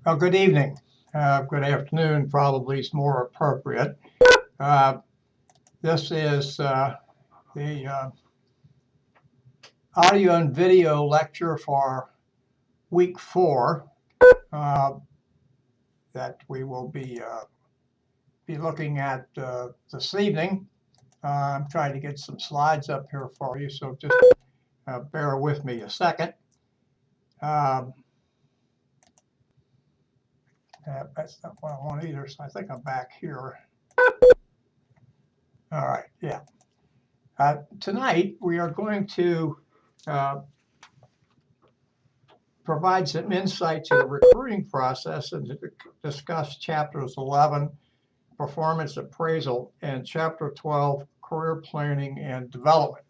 Good evening. Good afternoon, probably is more appropriate. Uh, this is the audio and video lecture for week 4 uh, that we will be looking at this evening. I'm trying to get some slides up here for you, so just bear with me a second. Um, that's not what I want either, so I think I'm back here. All right, yeah. Tonight we are going to uh, provide some insight to the recruiting process and to discuss chapters 11, performance appraisal, and chapter 12, career planning and development.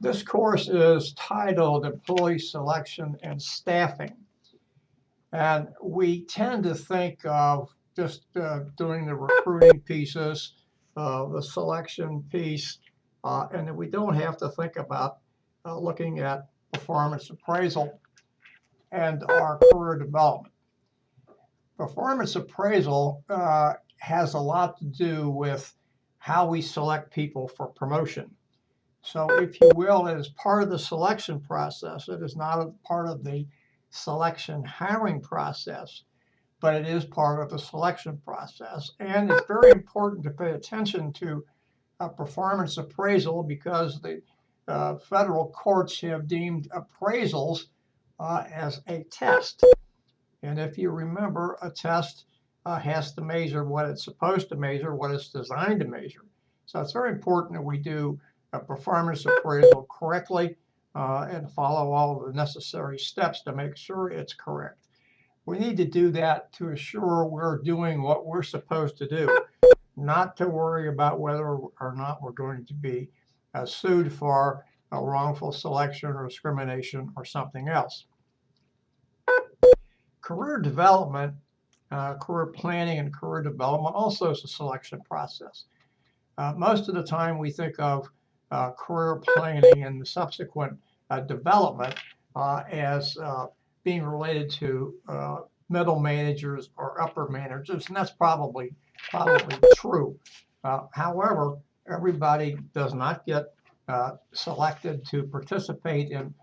This course is titled Employee Selection and Staffing. And we tend to think of just doing the recruiting pieces, the selection piece, and that we don't have to think about looking at performance appraisal and our career development. Performance appraisal has a lot to do with how we select people for promotion. So if you will, it is part of the selection process. It is not a part of the selection hiring process, but it is part of the selection process. And it's very important to pay attention to performance appraisal because the federal courts have deemed appraisals as a test. And if you remember, a test has to measure what it's supposed to measure, what it's designed to measure. So it's very important that we do a performance appraisal correctly and follow all of the necessary steps to make sure it's correct. We need to do that to assure we're doing what we're supposed to do, not to worry about whether or not we're going to be sued for a wrongful selection or discrimination or something else. Career development, career planning and career development also is a selection process. Most of the time we think of career planning and the subsequent development as being related to middle managers or upper managers, and that's probably true. However, everybody does not get selected to participate in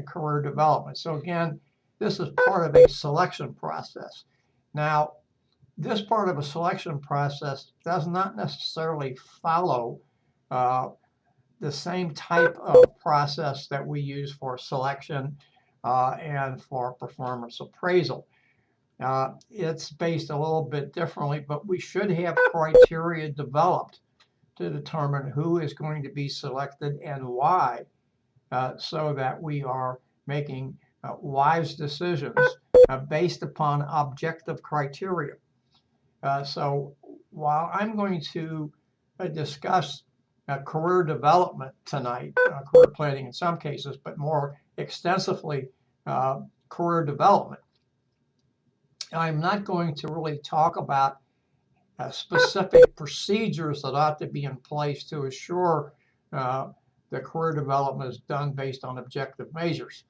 career development. So again, this is part of a selection process. Now, this part of a selection process does not necessarily follow the same type of process that we use for selection and for performance appraisal. It's based a little bit differently, but we should have criteria developed to determine who is going to be selected and why, so that we are making wise decisions based upon objective criteria. So while I'm going to discuss career development tonight, career planning in some cases, but more extensively career development, I'm not going to really talk about specific procedures that ought to be in place to assure the career development is done based on objective measures.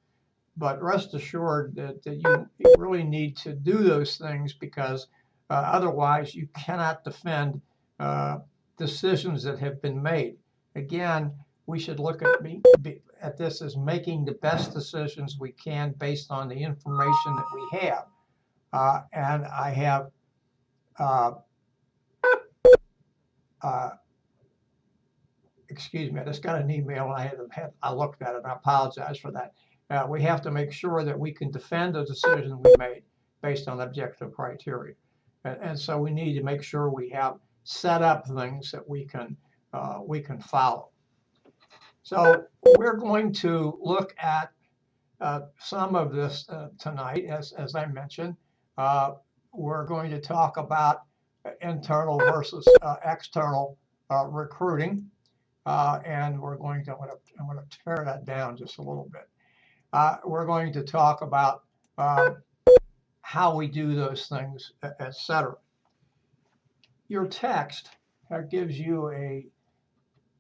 But rest assured that you really need to do those things because otherwise you cannot defend decisions that have been made. Again, we should look at this as making the best decisions we can based on the information that we have. And I have excuse me, I just got an email and I looked at it and I apologize for that. We have to make sure that we can defend the decision we made based on objective criteria. And so we need to make sure we have set up things that we can follow. So we're going to look at some of this tonight, as I mentioned. We're going to talk about internal versus external recruiting. And we're going to, I'm going to tear that down just a little bit. We're going to talk about how we do those things, etc. Your text gives you a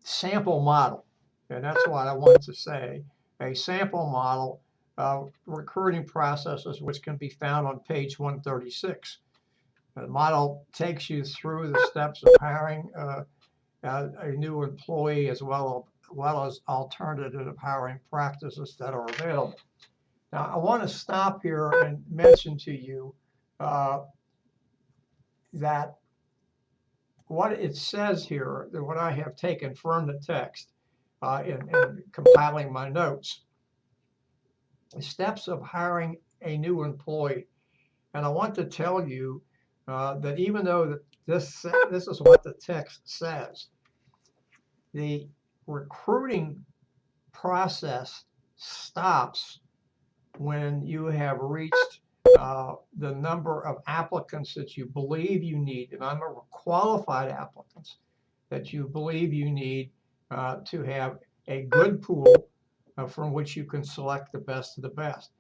sample model, and that's what I wanted to say, a sample model recruiting processes, which can be found on page 136. The model takes you through the steps of hiring a new employee, as well as alternative hiring practices that are available. Now, I want to stop here and mention to you that what it says here, that what I have taken from the text in compiling my notes, the steps of hiring a new employee. And I want to tell you that even though this is what the text says, the recruiting process stops when you have reached the number of applicants that you believe you need, the number of qualified applicants that you believe you need to have a good pool from which you can select the best of the best.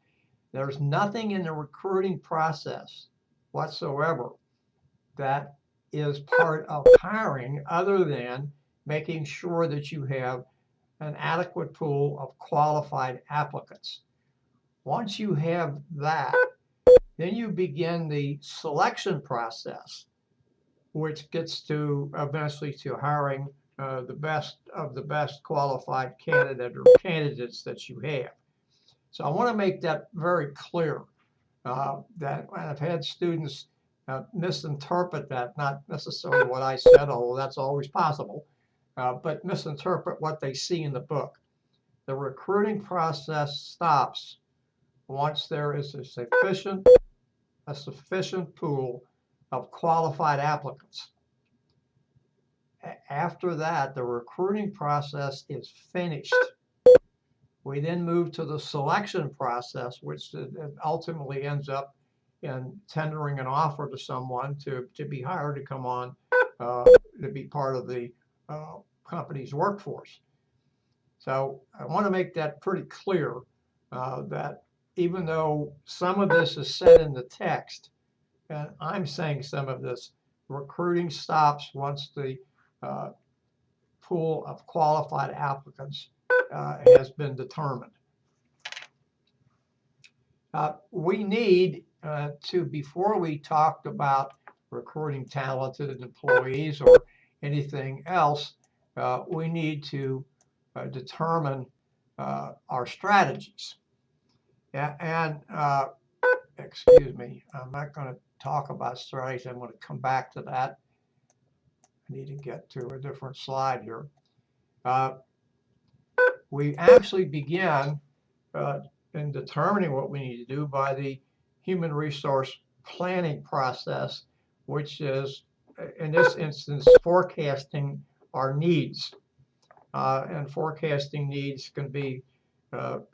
There's nothing in the recruiting process whatsoever that is part of hiring other than making sure that you have an adequate pool of qualified applicants. Once you have that, then you begin the selection process, which gets to eventually to hiring the best of the best qualified candidate or candidates that you have. So I want to make that very clear, that I've had students misinterpret that, not necessarily what I said, although that's always possible, but misinterpret what they see in the book. The recruiting process stops once there is a sufficient pool of qualified applicants. After that, the recruiting process is finished. We then move to the selection process, which ultimately ends up in tendering an offer to someone to be hired to come on to be part of the company's workforce. So I want to make that pretty clear that even though some of this is said in the text, and I'm saying some of this, recruiting stops once the pool of qualified applicants has been determined. We need to, before we talked about recruiting talented employees or anything else, we need to determine our strategies. And excuse me, I'm not going to talk about strategies. I'm going to come back to that. I need to get to a different slide here. We actually begin in determining what we need to do by the human resource planning process, which is, in this instance, forecasting our needs. And forecasting needs can be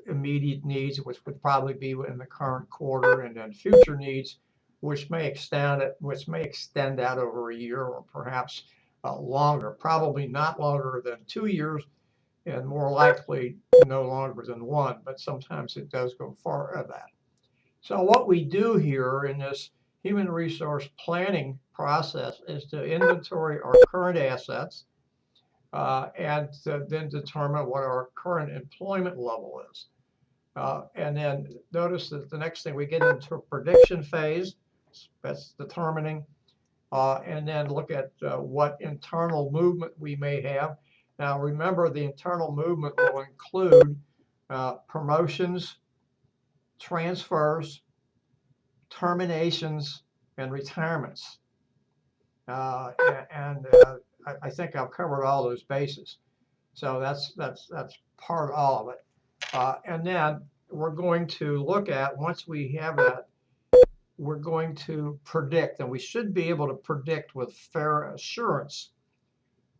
immediate needs, which would probably be in the current quarter, and then future needs, which may extend out over a year or perhaps longer. Probably not longer than 2 years, and more likely no longer than 1, but sometimes it does go far of that. So what we do here in this human resource planning process is to inventory our current assets and to then determine what our current employment level is. And then notice that the next thing we get into a prediction phase, that's determining, and then look at what internal movement we may have. Now remember, the internal movement will include promotions, transfers, terminations, and retirements. I think I've covered all those bases. So that's part of all of it. And then we're going to look at, once we have that, we're going to predict, and we should be able to predict with fair assurance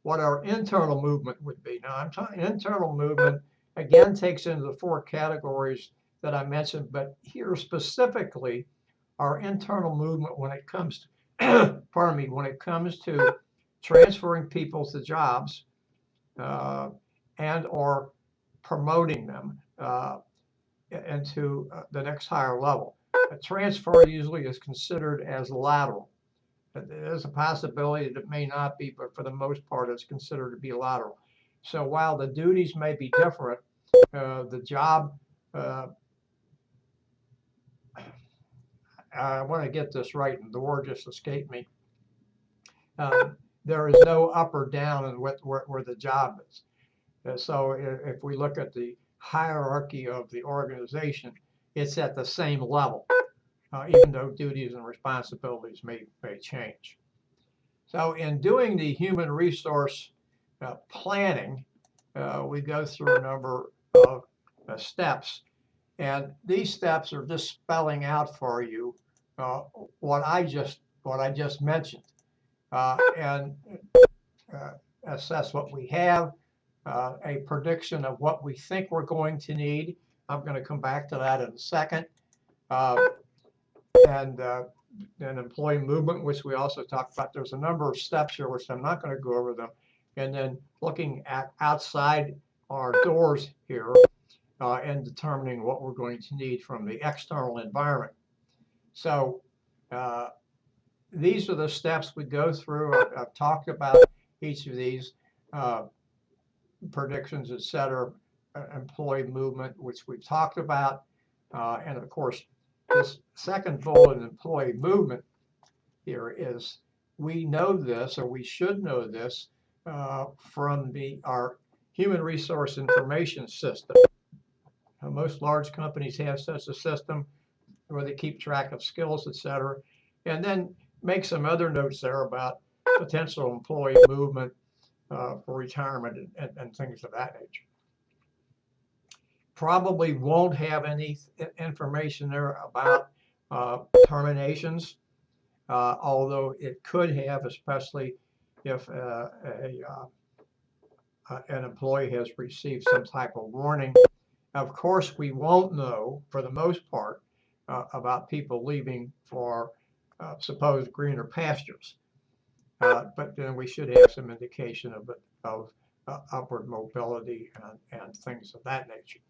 what our internal movement would be. Now, I'm talking internal movement, again, takes into the 4 categories that I mentioned, but here specifically, our internal movement when it comes to, pardon me, when it comes to transferring people to jobs and or promoting them into the next higher level. A transfer usually is considered as lateral. There's a possibility that it may not be, but for the most part, it's considered to be lateral. So while the duties may be different, the job I want to get this right, and the word just escaped me. There is no up or down in where the job is. So if we look at the hierarchy of the organization, it's at the same level, even though duties and responsibilities may change. So in doing the human resource planning, we go through a number of steps. And these steps are just spelling out for you what I just mentioned, and assess what we have, a prediction of what we think we're going to need. I'm going to come back to that in a second. And employee movement, which we also talked about. There's a number of steps here, which I'm not going to go over them. And then looking at outside our doors here and determining what we're going to need from the external environment. So these are the steps we go through. I've talked about each of these predictions, et cetera, employee movement, which we've talked about. And of course, this second bullet in employee movement here is, we know this, or we should know this, from our human resource information system. Most large companies have such a system where they keep track of skills, et cetera, and then make some other notes there about potential employee movement for retirement and things of that nature. Probably won't have any information there about terminations, although it could have, especially if an employee has received some type of warning. Of course, we won't know, for the most part, about people leaving for supposed greener pastures, but then we should have some indication of upward mobility and things of that nature.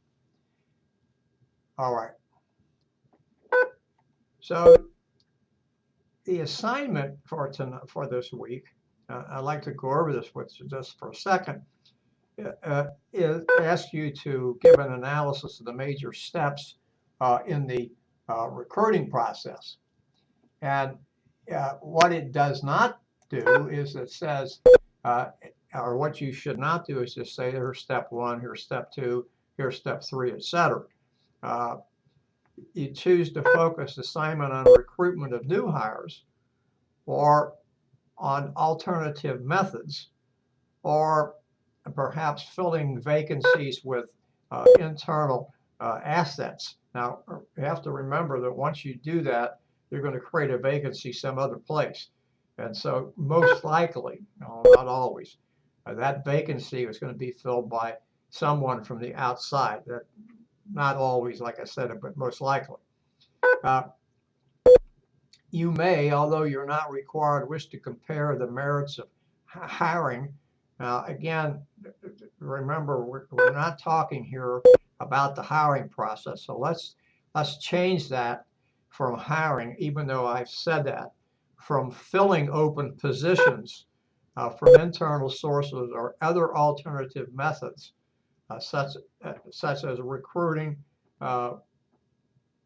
All right. So the assignment for this week, I'd like to go over this with you just for a second, is ask you to give an analysis of the major steps in the recruiting process. And what it does not do is it says, or what you should not do is just say, here's step one, here's step two, here's step three, et cetera. You choose to focus assignment on recruitment of new hires, or on alternative methods, or perhaps filling vacancies with internal assets. Now, you have to remember that once you do that, you're going to create a vacancy some other place. And so most likely, not always, that vacancy is going to be filled by someone from the outside. That not always, like I said, but most likely. You may, although you're not required, wish to compare the merits of hiring. Again, remember, we're not talking here about the hiring process. So let's change that from hiring, even though I've said that, from filling open positions from internal sources or other alternative methods, such as recruiting,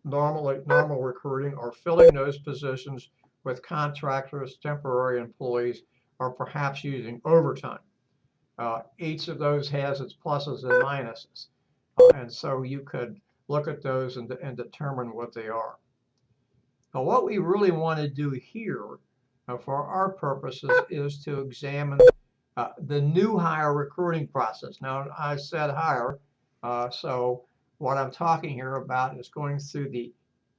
normal recruiting, or filling those positions with contractors, temporary employees, or perhaps using overtime. Each of those has its pluses and minuses, and so you could look at those and determine what they are. Now, what we really want to do here for our purposes is to examine the new hire recruiting process. Now, I said hire, so what I'm talking here about is going through the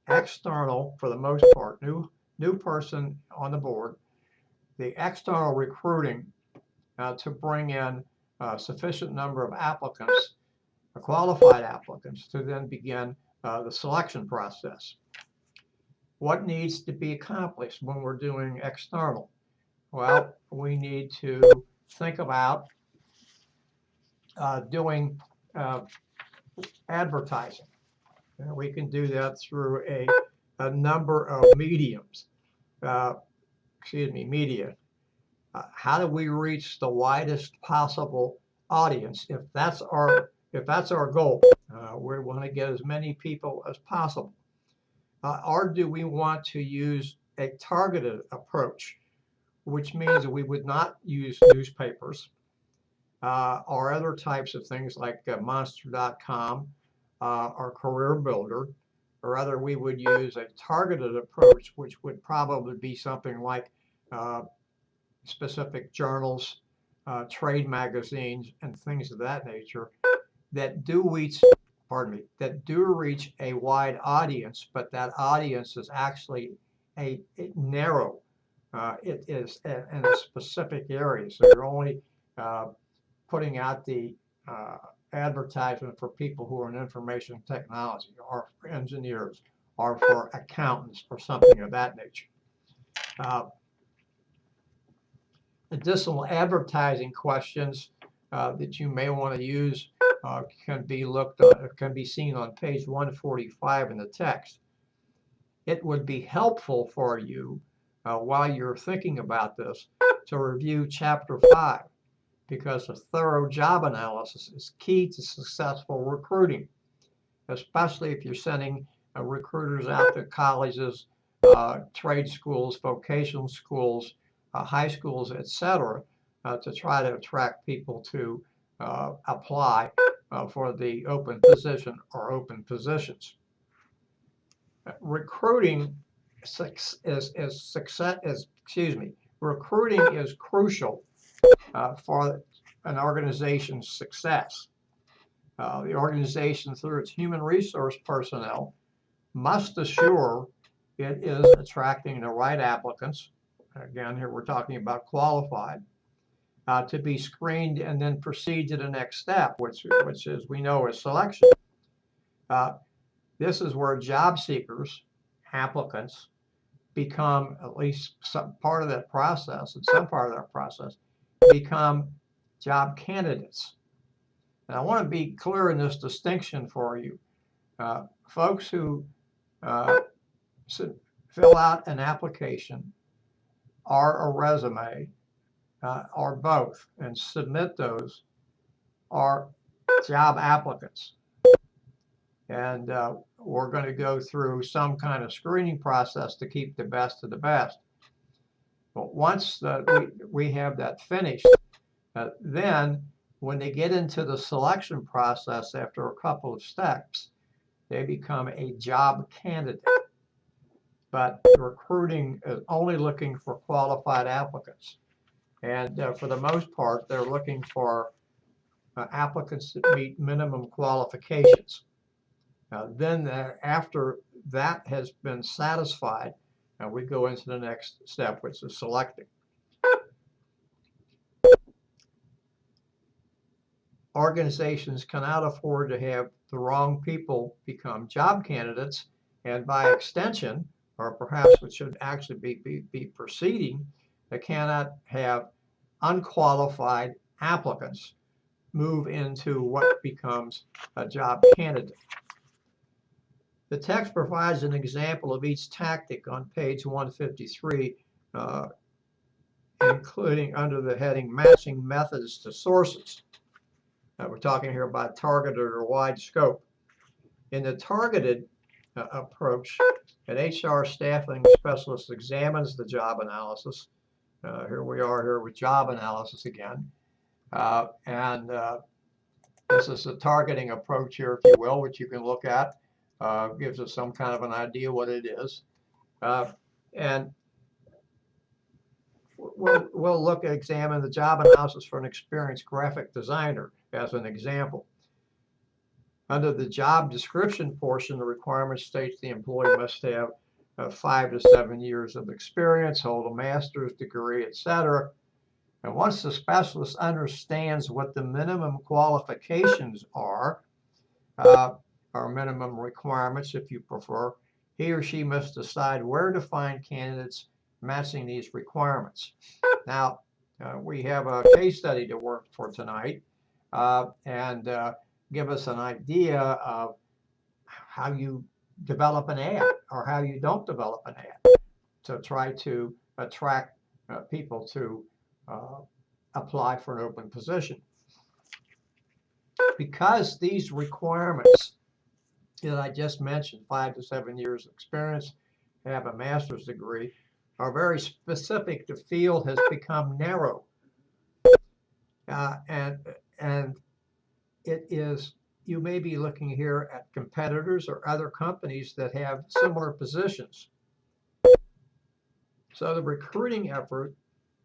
external, for the most part, new person on the board, the external recruiting to bring in a sufficient number of applicants, qualified applicants, to then begin the selection process. What needs to be accomplished when we're doing external? Well, we need to think about doing advertising. We can do that through a number of mediums. Media. How do we reach the widest possible audience? If that's our goal, we want to get as many people as possible. or do we want to use a targeted approach, which means that we would not use newspapers or other types of things like Monster.com or Career Builder, or rather we would use a targeted approach, which would probably be something like specific journals, trade magazines, and things of that nature that do reach, that do reach a wide audience, but that audience is actually a narrow. It is in a specific area, so you're only putting out the advertisement for people who are in information technology, or for engineers, or for accountants, or something of that nature. Additional advertising questions that you may want to use can be seen on page 145 in the text. It would be helpful for you while you're thinking about this to review Chapter 5, because a thorough job analysis is key to successful recruiting, especially if you're sending recruiters out to colleges, trade schools, vocational schools, high schools, etc., to try to attract people to apply for the open position or open positions. Recruiting recruiting is crucial for an organization's success. The organization, through its human resource personnel, must assure it is attracting the right applicants. Again, here we're talking about qualified, to be screened and then proceed to the next step, which is, we know, is selection. This is where job seekers, applicants, become, at least some part of that process, and some part of that process, become job candidates. And I want to be clear in this distinction for you. Folks who fill out an application or a resume or both and submit those are job applicants. And we're going to go through some kind of screening process to keep the best of the best. But once we have that finished, then when they get into the selection process after a couple of steps, they become a job candidate. But recruiting is only looking for qualified applicants. And for the most part, they're looking for applicants that meet minimum qualifications. Then after that has been satisfied, we go into the next step, which is selecting. Organizations cannot afford to have the wrong people become job candidates, and by extension, or perhaps it should actually be proceeding, they cannot have unqualified applicants move into what becomes a job candidate. The text provides an example of each tactic on page 153, including under the heading Matching Methods to Sources. We're talking here about targeted or wide scope. In the targeted approach, an HR staffing specialist examines the job analysis. Here we are here with job analysis again. This is a targeting approach here, if you will, which you can look at. Gives us some kind of an idea what it is. And we'll examine the job analysis for an experienced graphic designer as an example. Under the job description portion, the requirement states the employee must have 5 to 7 years of experience, hold a master's degree, etc. And once the specialist understands what the minimum qualifications are, or minimum requirements, if you prefer, he or she must decide where to find candidates matching these requirements. Now, we have a case study to work for tonight, and give us an idea of how you develop an ad, or how you don't develop an ad, to try to attract people to apply for an open position. Because these requirements that I just mentioned, 5 to 7 years experience, have a master's degree, are very specific. The field has become narrow. And it is, you may be looking here at competitors or other companies that have similar positions. So the recruiting effort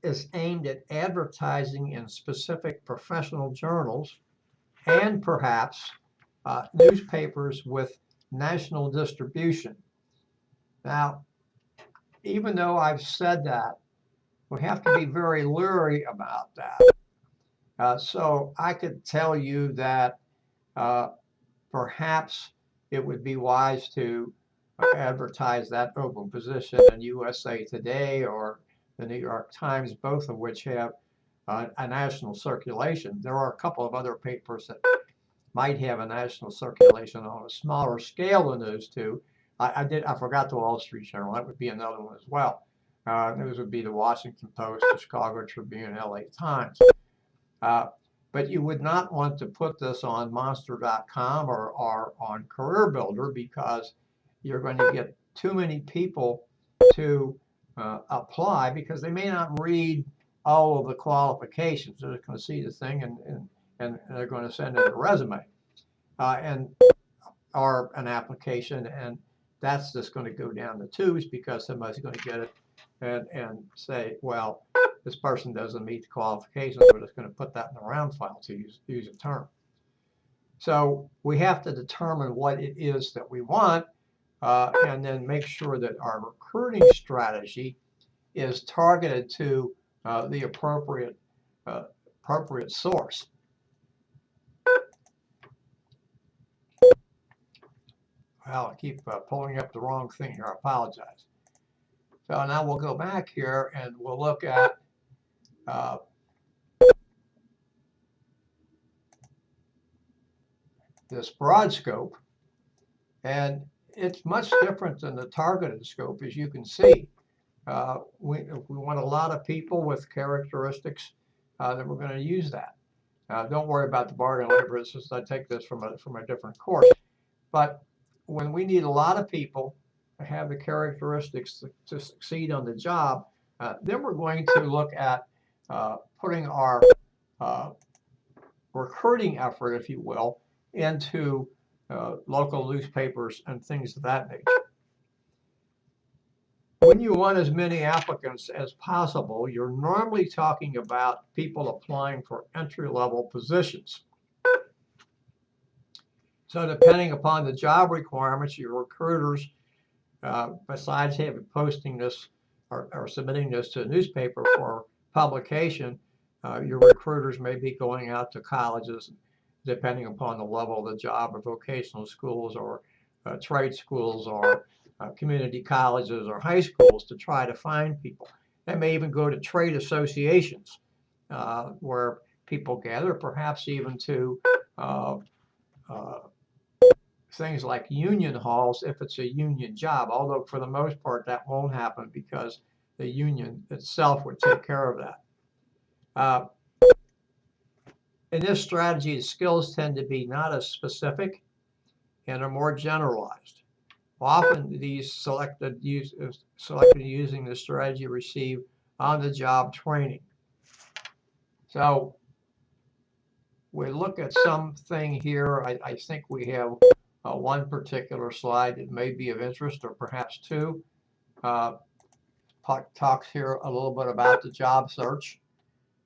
is aimed at advertising in specific professional journals and perhaps newspapers with national distribution. Now, even though I've said that, we have to be very leery about that. So I could tell you that perhaps it would be wise to advertise that open position in USA Today or the New York Times, both of which have a national circulation. There are a couple of other papers that might have a national circulation on a smaller scale than those two. I forgot the Wall Street Journal. That would be another one as well. Those would be the Washington Post, the Chicago Tribune, LA Times. But you would not want to put this on monster.com or on CareerBuilder, because you're going to get too many people to apply, because they may not read all of the qualifications. They're just going to see the thing and they're going to send in a resume or an application, and that's just going to go down the tubes because somebody's going to get it and say, well, this person doesn't meet the qualifications. We're just going to put that in the round file, to use a term. So we have to determine what it is that we want, and then make sure that our recruiting strategy is targeted to the appropriate source. Well, I keep pulling up the wrong thing here. I apologize. So now we'll go back here and we'll look at this broad scope, and it's much different than the targeted scope, as you can see. We want a lot of people with characteristics that we're going to use that. Don't worry about the bargain labor. It's just I take this from a different course. But when we need a lot of people to have the characteristics to succeed on the job, then we're going to look at putting our recruiting effort, if you will, into local newspapers and things of that nature. When you want as many applicants as possible, you're normally talking about people applying for entry-level positions. So depending upon the job requirements, your recruiters, besides posting this or submitting this to a newspaper for publication, your recruiters may be going out to colleges, depending upon the level of the job, or vocational schools or trade schools or community colleges or high schools, to try to find people. They may even go to trade associations where people gather, perhaps even to things like union halls if it's a union job, although for the most part that won't happen because the union itself would take care of that. In this strategy, the skills tend to be not as specific and are more generalized. Often these selected using this strategy receive on-the-job training. So we look at something here. I think we have one particular slide that may be of interest, or perhaps two. Talks here a little bit about the job search.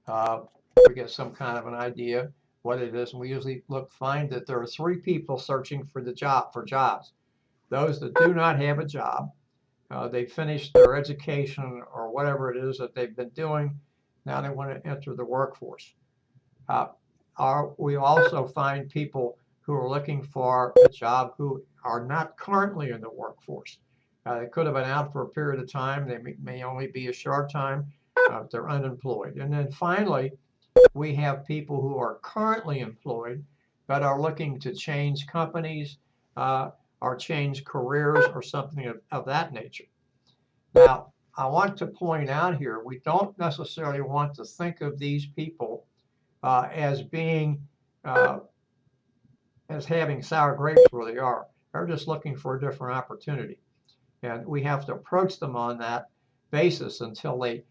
We get some kind of an idea what it is, and we usually find that there are 3 people searching for jobs. Those that do not have a job, they finished their education or whatever it is that they've been doing. Now they want to enter the workforce. We also find people who are looking for a job who are not currently in the workforce. They could have been out for a period of time. They may only be a short time. They're unemployed. And then finally, we have people who are currently employed but are looking to change companies or change careers or something of that nature. Now, I want to point out here, we don't necessarily want to think of these people as being as having sour grapes where they are. They're just looking for a different opportunity. And we have to approach them on that basis until they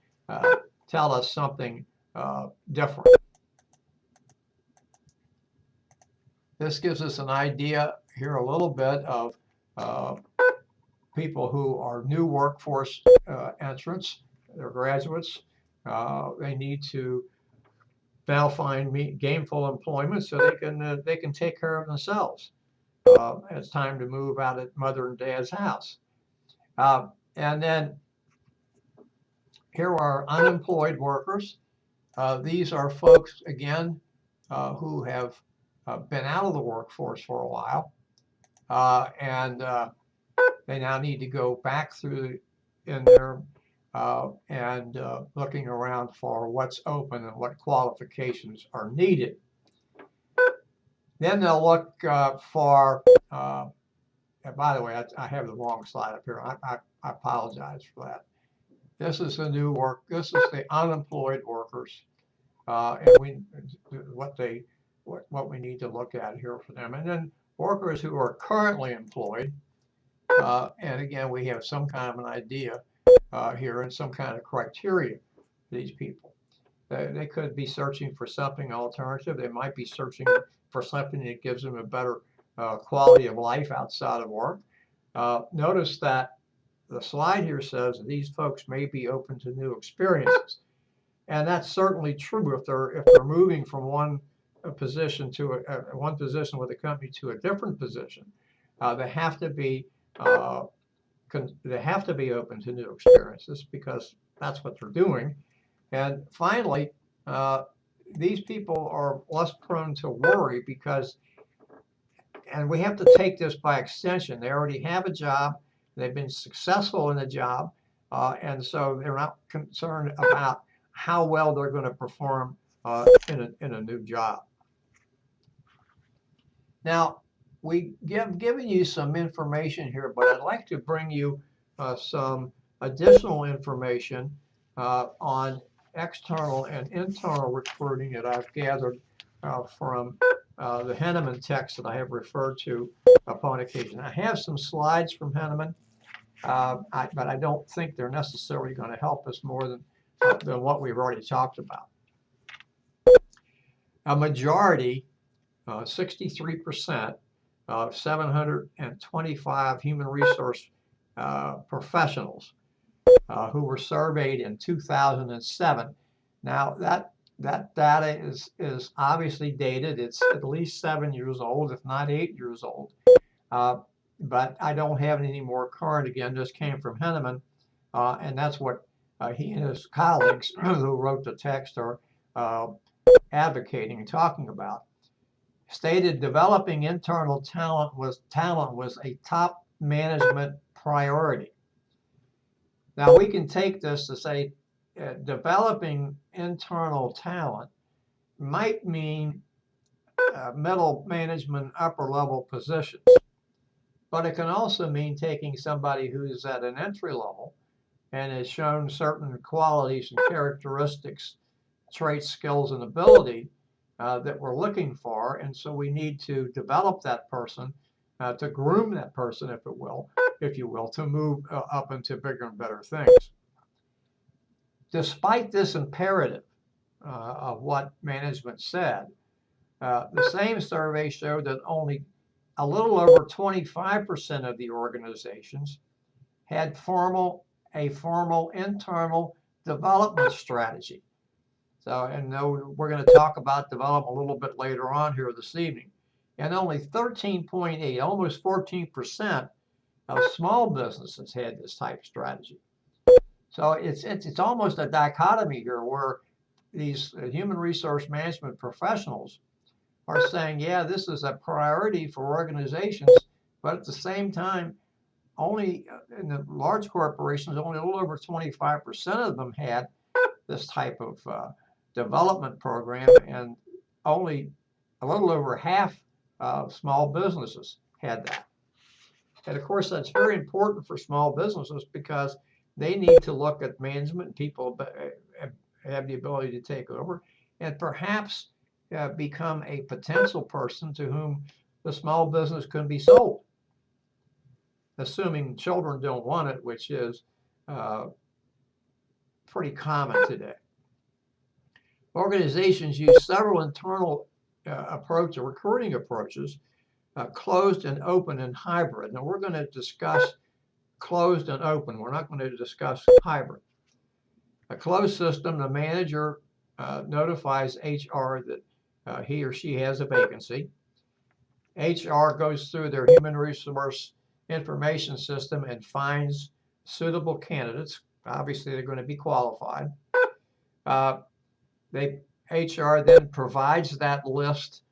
tell us something different. This gives us an idea here a little bit of people who are new workforce entrants. They're graduates. They need to now find gainful employment so they can take care of themselves. It's time to move out of mother and dad's house. And then here are unemployed workers. These are folks, again, who have been out of the workforce for a while, and they now need to go back through in there and looking around for what's open and what qualifications are needed. Then they'll look for, and by the way, I have the wrong slide up here. I apologize for that. This is the new work. This is the unemployed workers, and what we need to look at here for them. And then workers who are currently employed, and again, we have some kind of an idea here and some kind of criteria for these people. They could be searching for something alternative. They might be searching for something that gives them a better quality of life outside of work. Notice that the slide here says that these folks may be open to new experiences, and that's certainly true if they're moving from one position to one position with a company to a different position. They have to be open to new experiences because that's what they're doing. And finally, these people are less prone to worry because, and we have to take this by extension, they already have a job, they've been successful in the job, and so they're not concerned about how well they're going to perform in a new job. Now, we've given you some information here, but I'd like to bring you some additional information on external and internal recruiting that I've gathered from the Henneman text that I have referred to upon occasion. I have some slides from Henneman, but I don't think they're necessarily going to help us more than what we've already talked about. A majority, 63% of 725 human resource professionals who were surveyed in 2007. Now that data is obviously dated. It's at least 7 years old, if not 8 years old. But I don't have any more current. Again, this came from Henneman, and that's what he and his colleagues who wrote the text are advocating and talking about. Stated developing internal talent was a top management priority. Now we can take this to say developing internal talent might mean middle management, upper level positions, but it can also mean taking somebody who's at an entry level and has shown certain qualities and characteristics, traits, skills, and ability that we're looking for, and so we need to develop that person, to groom that person, if you will, to move up into bigger and better things. Despite this imperative of what management said, the same survey showed that only a little over 25% of the organizations had a formal internal development strategy. So, and we're going to talk about development a little bit later on here this evening. And only 13.8, almost 14% of small businesses had this type of strategy. So it's almost a dichotomy here where these human resource management professionals are saying, yeah, this is a priority for organizations, but at the same time, only in the large corporations, only a little over 25% of them had this type of development program, and only a little over half of small businesses had that. And of course, that's very important for small businesses because they need to look at management. People have the ability to take over and perhaps become a potential person to whom the small business can be sold. assuming children don't want it, which is pretty common today. Organizations use several internal recruiting approaches, closed and open and hybrid. Now we're going to discuss closed and open. We're not going to discuss hybrid. A closed system, the manager notifies HR that he or she has a vacancy. HR goes through their human resource information system and finds suitable candidates. Obviously, they're going to be qualified. HR then provides that list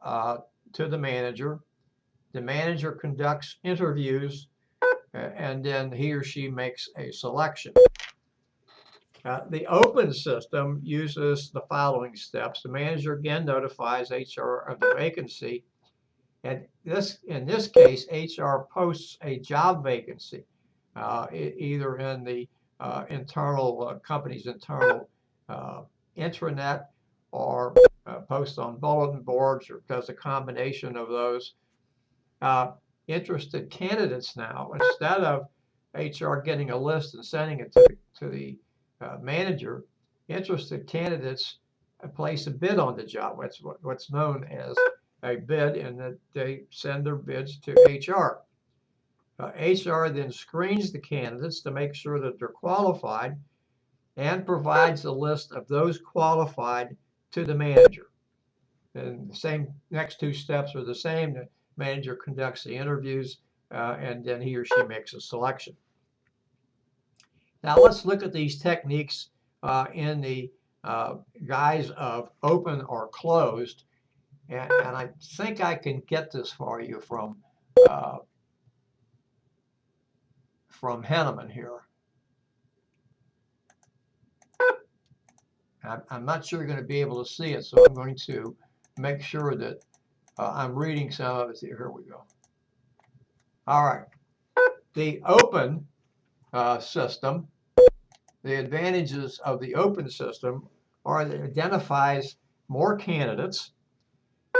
to the manager. The manager conducts interviews, and then he or she makes a selection. The open system uses the following steps. The manager again notifies HR of the vacancy. And in this case, HR posts a job vacancy, either in the company's internal intranet, or posts on bulletin boards, or does a combination of those. Interested candidates now, instead of HR getting a list and sending it to the manager, interested candidates place a bid on the job. That's what's known as a bid, and that they send their bids to HR. HR then screens the candidates to make sure that they're qualified and provides a list of those qualified to the manager. And the same next two steps are the same. The manager conducts the interviews, and then he or she makes a selection. Now let's look at these techniques in the guise of open or closed. And I think I can get this for you from Henneman here. I'm not sure you're going to be able to see it, so I'm going to make sure that I'm reading some of it. Here we go. All right. The open system, the advantages of the open system are that it identifies more candidates,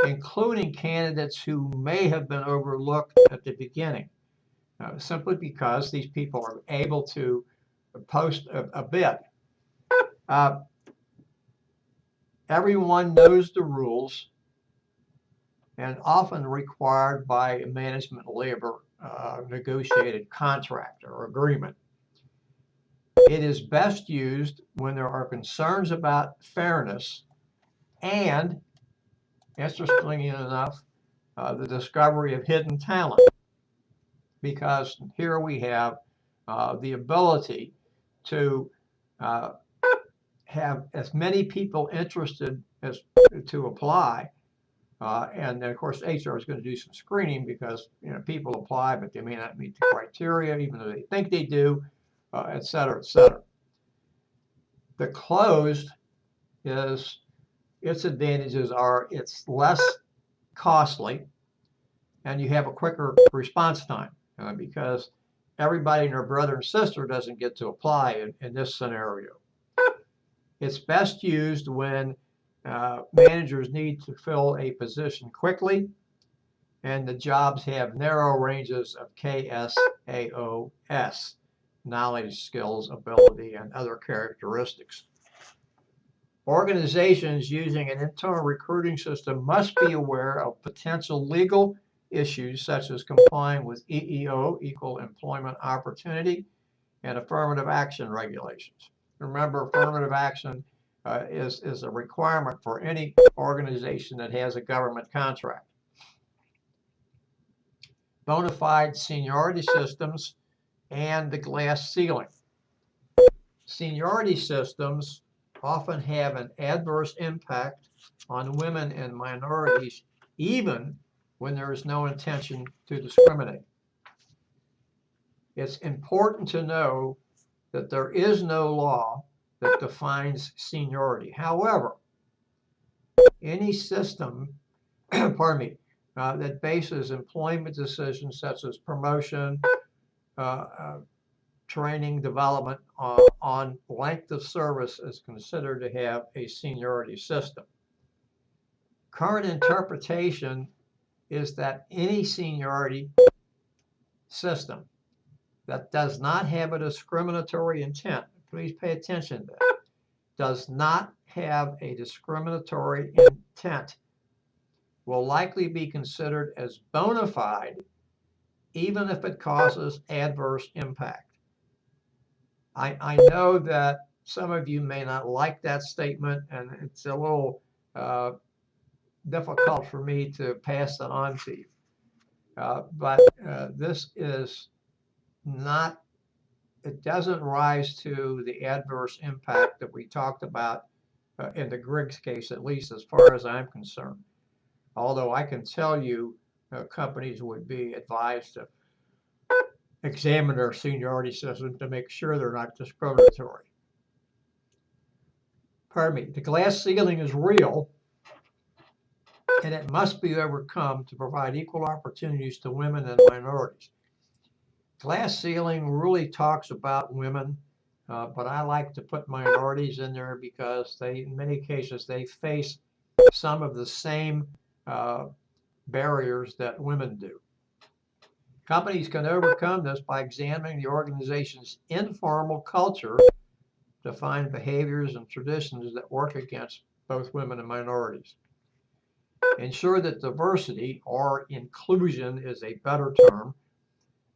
including candidates who may have been overlooked at the beginning, simply because these people are able to post a bid. Everyone knows the rules, and often required by a management labor negotiated contract or agreement. It is best used when there are concerns about fairness and, interestingly enough, the discovery of hidden talent, because here we have the ability to have as many people interested as to apply, and then of course HR is going to do some screening, because people apply but they may not meet the criteria even though they think they do, et cetera, et cetera. The closed its advantages are it's less costly, and you have a quicker response time, because everybody and their brother and sister doesn't get to apply in this scenario. It's best used when managers need to fill a position quickly, and the jobs have narrow ranges of KSAOS, knowledge, skills, ability, and other characteristics. Organizations using an internal recruiting system must be aware of potential legal issues, such as complying with EEO, Equal Employment Opportunity, and affirmative action regulations. Remember, affirmative action is a requirement for any organization that has a government contract. Bona fide seniority systems and the glass ceiling. Seniority systems often have an adverse impact on women and minorities, even when there is no intention to discriminate. It's important to know that there is no law that defines seniority. However, any system, pardon me, that bases employment decisions such as promotion, training, development on length of service is considered to have a seniority system. Current interpretation is that any seniority system that does not have a discriminatory intent, please pay attention to that, does not have a discriminatory intent, will likely be considered as bona fide even if it causes adverse impact. I know that some of you may not like that statement, and it's a little difficult for me to pass that on to you. But this is not, it doesn't rise to the adverse impact that we talked about in the Griggs case, at least as far as I'm concerned. Although I can tell you companies would be advised to examine their seniority system to make sure they're not discriminatory. Pardon me, the glass ceiling is real, and it must be overcome to provide equal opportunities to women and minorities. Glass ceiling really talks about women, but I like to put minorities in there because they, in many cases, they face some of the same barriers that women do. Companies can overcome this by examining the organization's informal culture to find behaviors and traditions that work against both women and minorities. Ensure that diversity, or inclusion is a better term,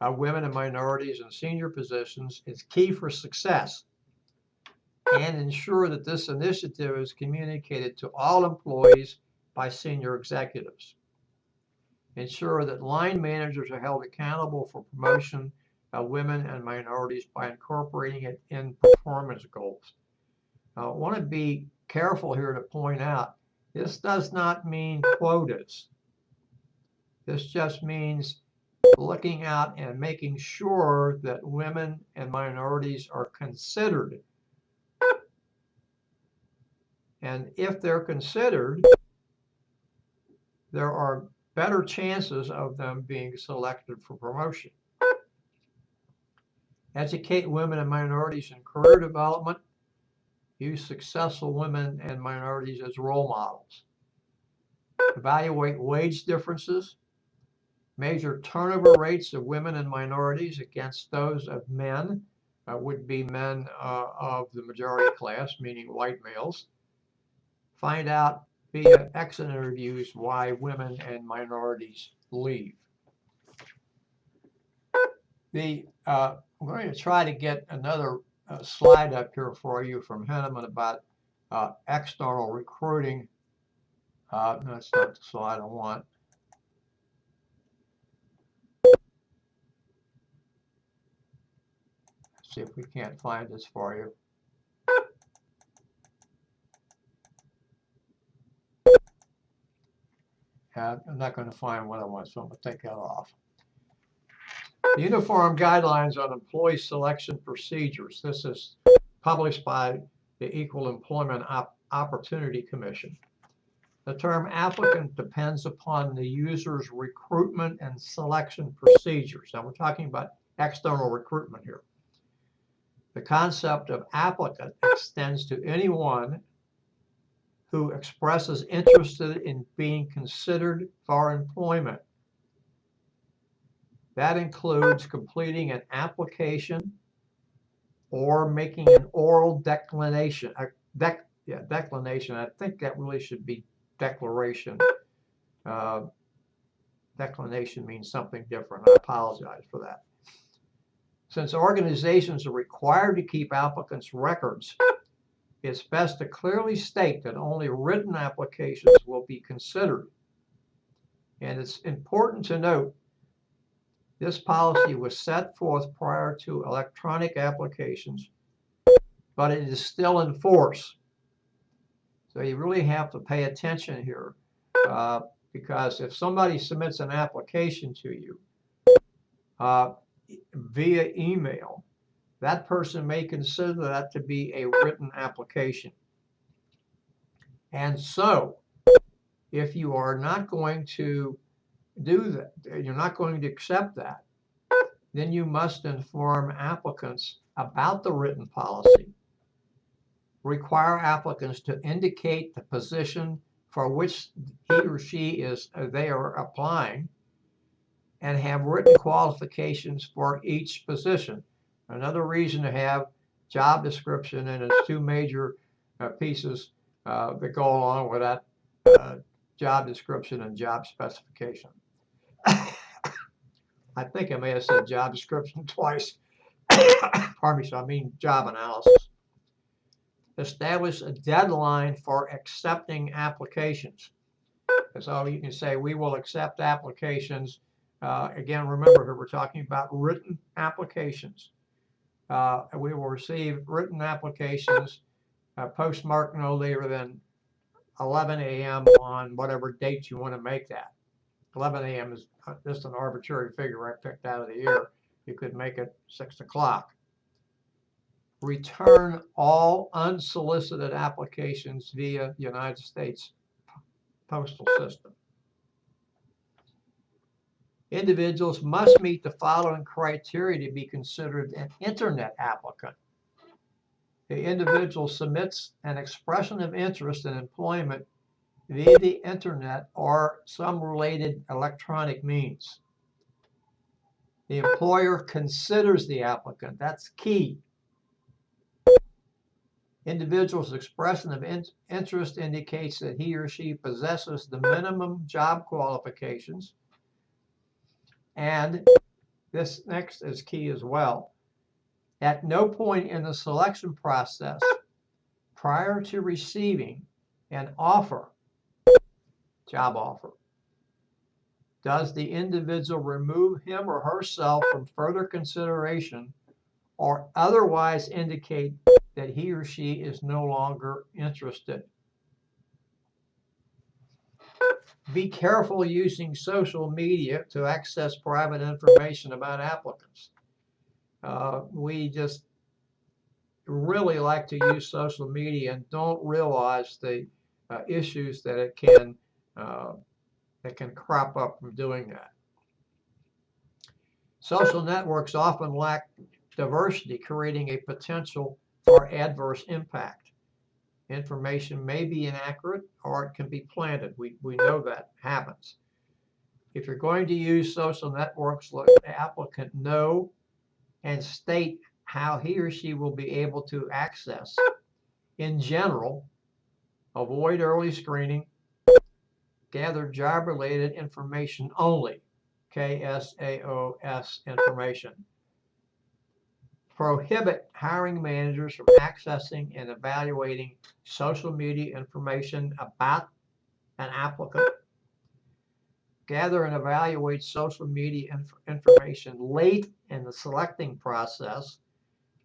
of women and minorities in senior positions is key for success, and ensure that this initiative is communicated to all employees by senior executives. Ensure that line managers are held accountable for promotion of women and minorities by incorporating it in performance goals. Now, I want to be careful here to point out, this does not mean quotas. This just means looking out and making sure that women and minorities are considered. And if they're considered, there are better chances of them being selected for promotion. Educate women and minorities in career development. Use successful women and minorities as role models. Evaluate wage differences. Measure turnover rates of women and minorities against those of men, would be men of the majority class, meaning white males. Find out via exit interviews why women and minorities leave. I'm going to try to get another slide up here for you from Henneman about external recruiting. That's not the slide I want. See if we can't find this for you. I'm not going to find what I want, so I'm going to take that off. The Uniform Guidelines on Employee Selection Procedures. This is published by the Equal Employment Opportunity Commission. The term applicant depends upon the user's recruitment and selection procedures. Now we're talking about external recruitment here. The concept of applicant extends to anyone who expresses interest in being considered for employment. That includes completing an application or making an oral declination. Declination. I think that really should be declaration. Declination means something different. I apologize for that. Since organizations are required to keep applicants' records, it's best to clearly state that only written applications will be considered. And it's important to note, this policy was set forth prior to electronic applications, but it is still in force. So you really have to pay attention here, because if somebody submits an application to you via email, that person may consider that to be a written application. And so, if you are not going to do that, you're not going to accept that, then you must inform applicants about the written policy, require applicants to indicate the position for which he or she they are applying, and have written qualifications for each position. Another reason to have job description and its two major pieces that go along with that job description and job specification. I think I may have said job description twice. Pardon me, so I mean job analysis. Establish a deadline for accepting applications. So you can say we will accept applications. Again, remember we're talking about written applications. We will receive written applications postmarked no later than 11 a.m. on whatever date you want to make that. 11 a.m. is just an arbitrary figure I picked out of the air. You could make it 6 o'clock. Return all unsolicited applications via the United States postal system. Individuals must meet the following criteria to be considered an internet applicant. The individual submits an expression of interest in employment via the internet or some related electronic means. The employer considers the applicant. That's key. Individual's expression of interest indicates that he or she possesses the minimum job qualifications. And this next is key as well. At no point in the selection process prior to receiving an offer, job offer, does the individual remove him or herself from further consideration or otherwise indicate that he or she is no longer interested. Be careful using social media to access private information about applicants. We just really like to use social media and don't realize the issues that it can crop up from doing that. Social networks often lack diversity, creating a potential for adverse impact. Information may be inaccurate or it can be planted. We know that happens. If you're going to use social networks, let the applicant know and state how he or she will be able to access. In general, avoid early screening, gather job-related information only, KSAOS information. Prohibit hiring managers from accessing and evaluating social media information about an applicant. Gather and evaluate social media information late in the selecting process.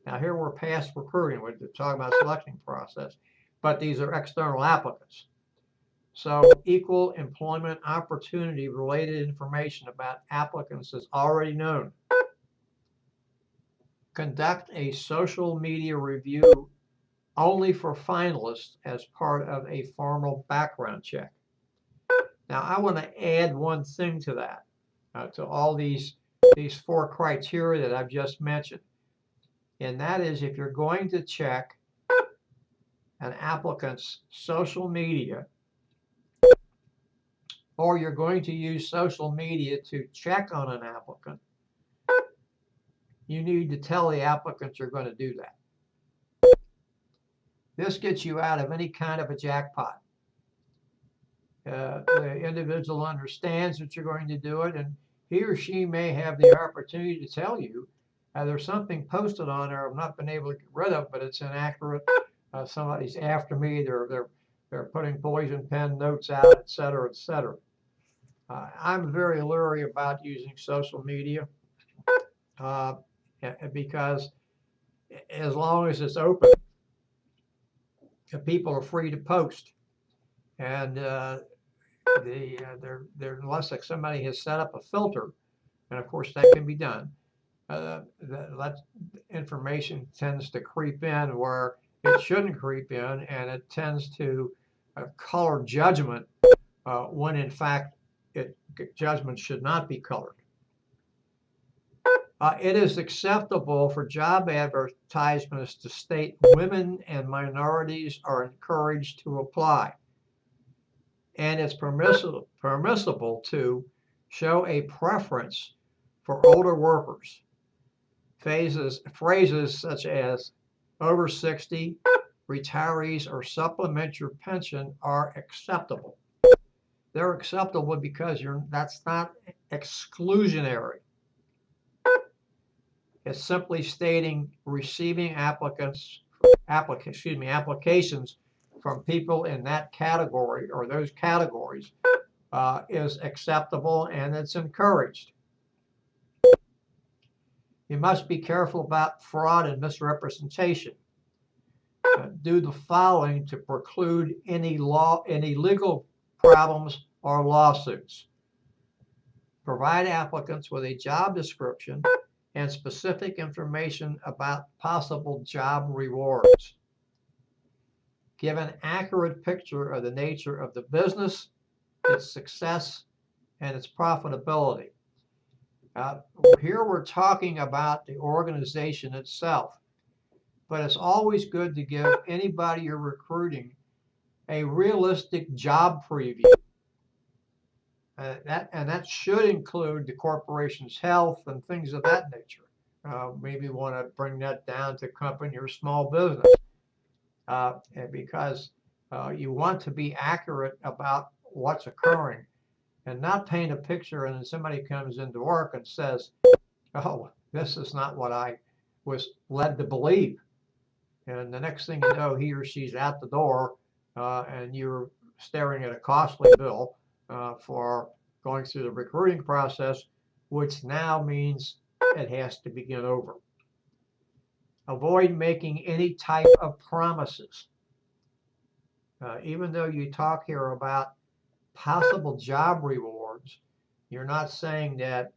Now here we're past recruiting, we're talking about selecting process, but these are external applicants. So equal employment opportunity related information about applicants is already known. Conduct a social media review only for finalists as part of a formal background check. Now, I want to add one thing to that, to all these 4 criteria that I've just mentioned. And that is if you're going to check an applicant's social media, or you're going to use social media to check on an applicant, you need to tell the applicant you're going to do that. This gets you out of any kind of a jackpot. The individual understands that you're going to do it, and he or she may have the opportunity to tell you, there's something posted on there I've not been able to get rid of, but it's inaccurate. Somebody's after me. They're putting poison pen notes out, et cetera, et cetera. I'm very leery about using social media because as long as it's open, people are free to post. And unless like somebody has set up a filter, and of course that can be done, that information tends to creep in where it shouldn't creep in, and it tends to color judgment when in fact judgment should not be colored. It is acceptable for job advertisements to state women and minorities are encouraged to apply. And it's permissible to show a preference for older workers. Phrases such as over 60, retirees, or supplement your pension are acceptable. They're acceptable because that's not exclusionary. It's simply stating receiving applications from people in that category or those categories is acceptable and it's encouraged. You must be careful about fraud and misrepresentation. Do the following to preclude any legal problems or lawsuits. Provide applicants with a job description and specific information about possible job rewards. Give an accurate picture of the nature of the business, its success, and its profitability. Here we're talking about the organization itself, but it's always good to give anybody you're recruiting a realistic job preview. That should include the corporation's health and things of that nature. Maybe want to bring that down to company or small business because you want to be accurate about what's occurring and not paint a picture and then somebody comes into work and says, oh, this is not what I was led to believe. And the next thing you know, he or she's out the door and you're staring at a costly bill for going through the recruiting process, which now means it has to begin over. Avoid making any type of promises. Even though you talk here about possible job rewards, you're not saying that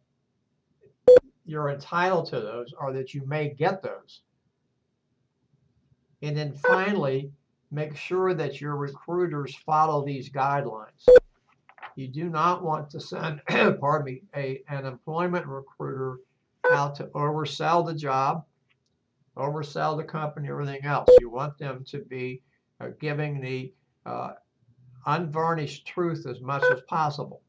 you're entitled to those or that you may get those. And then finally, make sure that your recruiters follow these guidelines. You do not want to send, pardon me, an employment recruiter out to oversell the job, oversell the company, everything else. You want them to be giving the unvarnished truth as much as possible.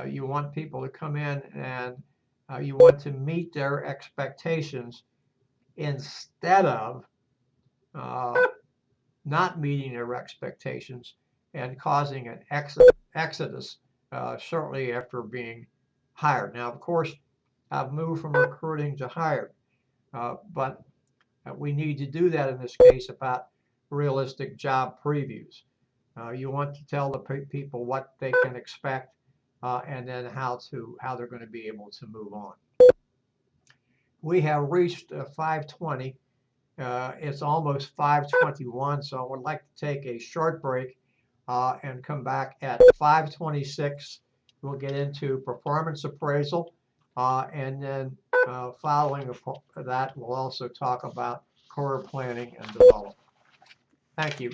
You want people to come in and you want to meet their expectations instead of not meeting their expectations and causing an exodus shortly after being hired. Now, of course, I've moved from recruiting to hired, but we need to do that in this case about realistic job previews. You want to tell the people what they can expect and then how they're going to be able to move on. We have reached 5:20. It's almost 5:21, so I would like to take a short break and come back at 5:26. We'll get into performance appraisal, and then following that, we'll also talk about career planning and development. Thank you.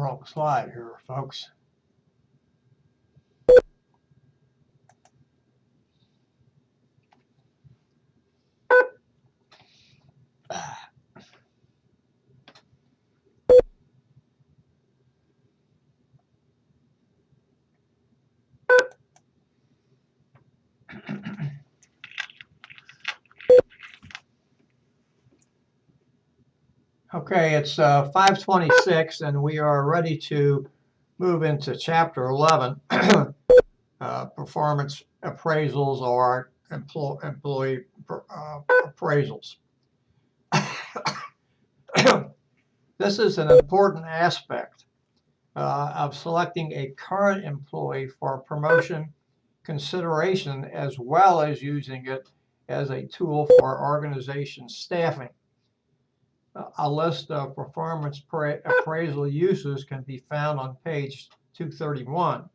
wrong slide here, folks. Okay, it's 5:26, and we are ready to move into Chapter 11, performance appraisals or employee appraisals. This is an important aspect of selecting a current employee for promotion consideration, as well as using it as a tool for organization staffing. A list of performance appraisal uses can be found on page 231.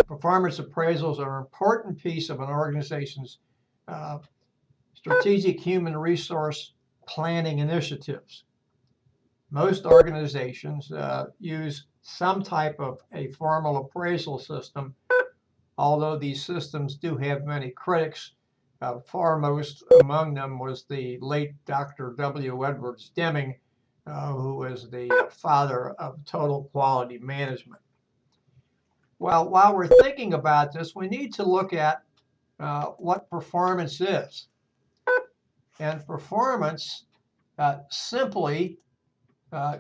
Performance appraisals are an important piece of an organization's strategic human resource planning initiatives. Most organizations use some type of a formal appraisal system, although these systems do have many critics. Foremost among them was the late Dr. W. Edwards Deming, who is the father of total quality management. Well, while we're thinking about this, we need to look at what performance is. And performance simply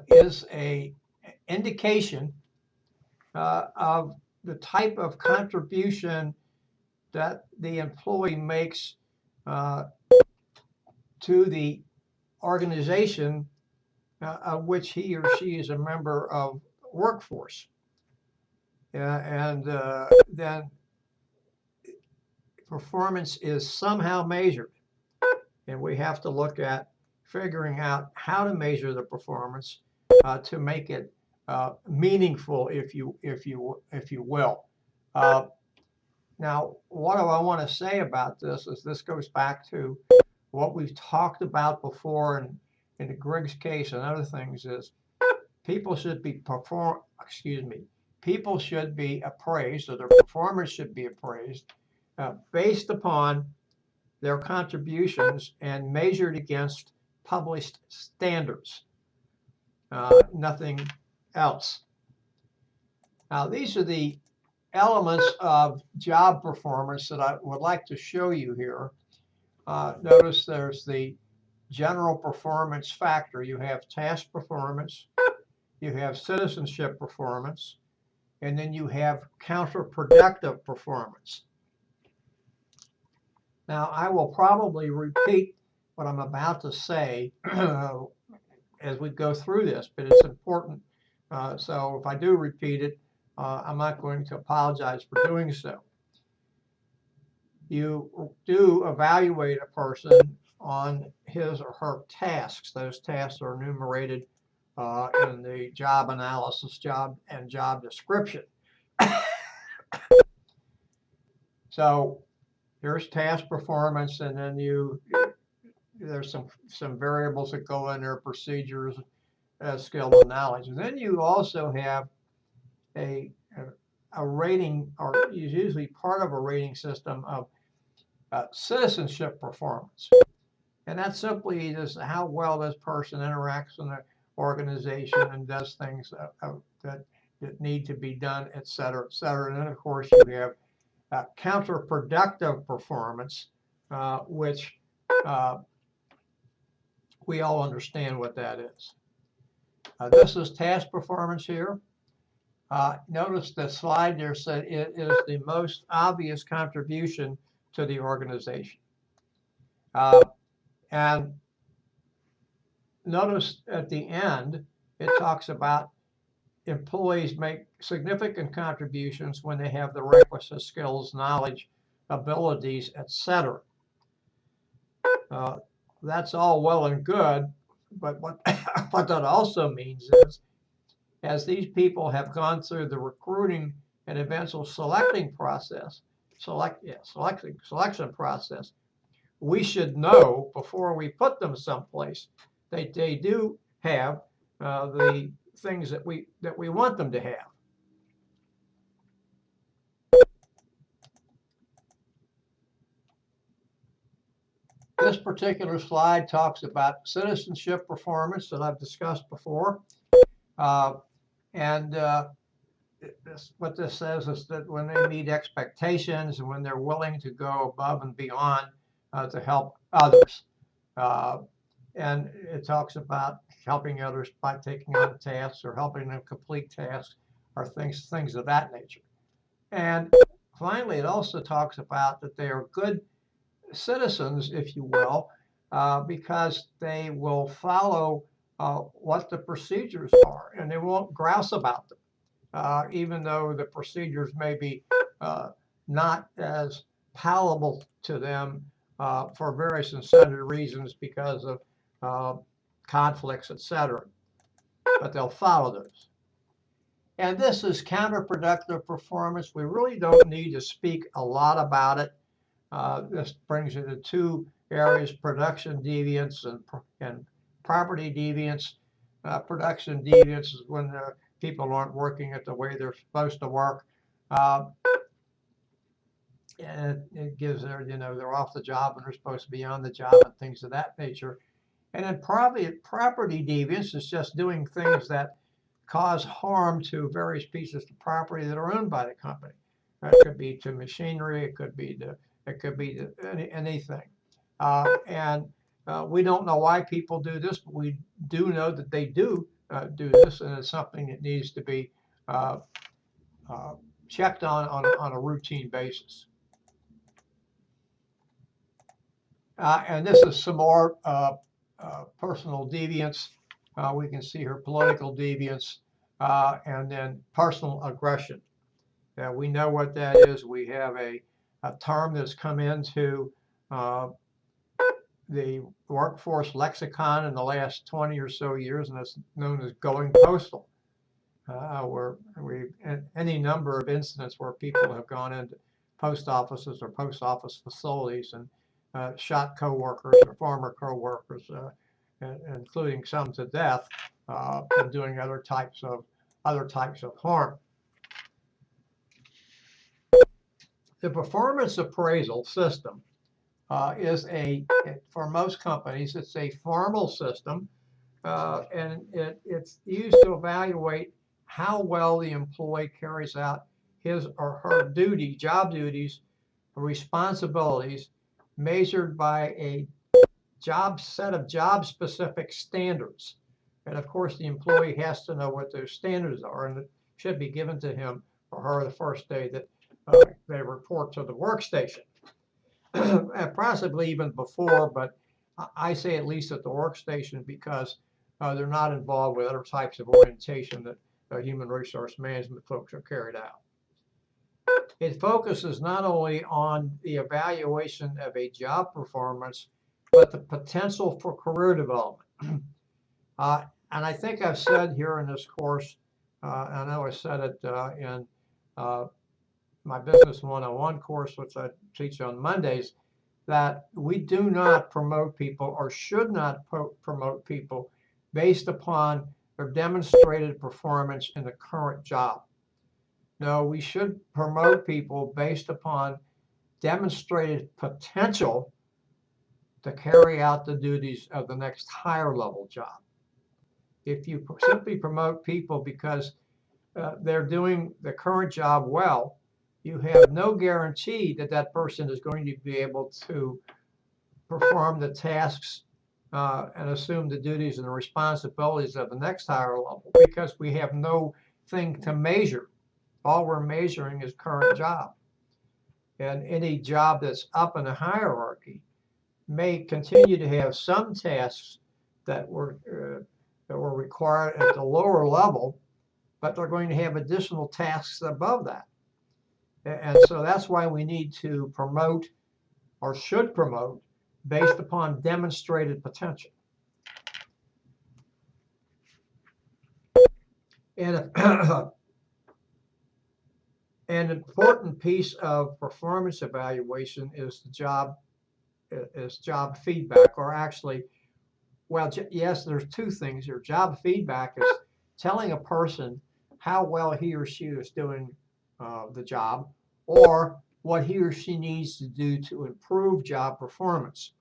is an indication of the type of contribution that the employee makes to the organization of which he or she is a member of workforce. And then performance is somehow measured. And we have to look at figuring out how to measure the performance to make it meaningful, if you will. Now, what do I want to say about this is this goes back to what we've talked about before in the Griggs case and other things is people should be people should be appraised, or their performance should be appraised based upon their contributions and measured against published standards, nothing else. Now, these are the elements of job performance that I would like to show you here. Notice there's the general performance factor. You have task performance, you have citizenship performance, and then you have counterproductive performance. Now, I will probably repeat what I'm about to say as we go through this, but it's important. So if I do repeat it, I'm not going to apologize for doing so. You do evaluate a person on his or her tasks. Those tasks are enumerated in the job analysis, job description. So here's task performance, and then there's some variables that go in there, procedures, skill, and knowledge. And then you also have a rating, or is usually part of a rating system of citizenship performance. And that simply is how well this person interacts in the organization and does things that need to be done, et cetera, et cetera. And then, of course, you have counterproductive performance, which we all understand what that is. This is task performance here. Notice the slide there said it is the most obvious contribution to the organization. And notice at the end, it talks about employees make significant contributions when they have the requisite skills, knowledge, abilities, etc. That's all well and good, but what that also means is, as these people have gone through the recruiting and eventual selection process, we should know before we put them someplace that they do have the things that we want them to have. This particular slide talks about citizenship performance that I've discussed before. What this says is that when they meet expectations and when they're willing to go above and beyond to help others. And it talks about helping others by taking on tasks or helping them complete tasks or things of that nature. And finally, it also talks about that they are good citizens, if you will, because they will follow what the procedures are and they won't grouse about them. Even though the procedures may be not as palatable to them for various and sundry reasons because of conflicts, etc. But they'll follow those. And this is counterproductive performance. We really don't need to speak a lot about it. This brings you to two areas: production deviance and property deviance. Production deviance is when people aren't working at the way they're supposed to work. And it gives their, they're off the job when they're supposed to be on the job and things of that nature. And then property deviance is just doing things that cause harm to various pieces of property that are owned by the company. It could be to machinery, it could be to anything. We don't know why people do this, but we do know that they do this, and it's something that needs to be checked on a routine basis. And this is some more personal deviance. We can see here political deviance and then personal aggression. We know what that is. We have a term that's come into the workforce lexicon in the last 20 or so years, and it's known as going postal. Where any number of incidents where people have gone into post offices or post office facilities and shot coworkers or former coworkers, including some to death, and doing other types of harm. The performance appraisal system is for most companies, it's a formal system, and it's used to evaluate how well the employee carries out his or her job duties, or responsibilities, measured by a set of job-specific standards. And of course, the employee has to know what those standards are, and it should be given to him or her the first day that they report to the workstation. Possibly even before, but I say at least at the workstation because they're not involved with other types of orientation that human resource management folks are carried out. It focuses not only on the evaluation of a job performance, but the potential for career development. And I think I've said here in this course, I know I said it in my Business 101 course, which I teach on Mondays, that we do not promote people or should not promote people based upon their demonstrated performance in the current job. No, we should promote people based upon demonstrated potential to carry out the duties of the next higher level job. If you simply promote people because they're doing the current job well, you have no guarantee that that person is going to be able to perform the tasks and assume the duties and the responsibilities of the next higher level, because we have no thing to measure. All we're measuring is current job. And any job that's up in the hierarchy may continue to have some tasks that were required at the lower level, but they're going to have additional tasks above that. And so that's why we need to promote, or should promote, based upon demonstrated potential. And an important piece of performance evaluation is job feedback, or actually, well, yes, there's two things here. Job feedback is telling a person how well he or she is doing the job, or what he or she needs to do to improve job performance.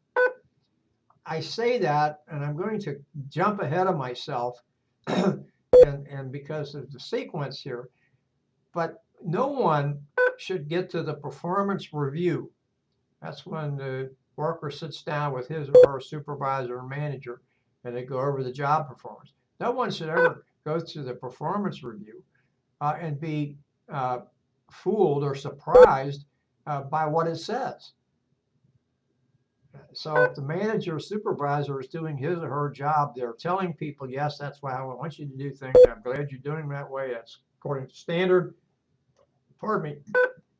I say that, and I'm going to jump ahead of myself, and because of the sequence here, but no one should get to the performance review. That's when the worker sits down with his or her supervisor or manager, and they go over the job performance. No one should ever go through the performance review and be fooled or surprised by what it says. So if the manager or supervisor is doing his or her job, they're telling people, yes, that's why I want you to do things. I'm glad you're doing that way. That's according to standard. Pardon me.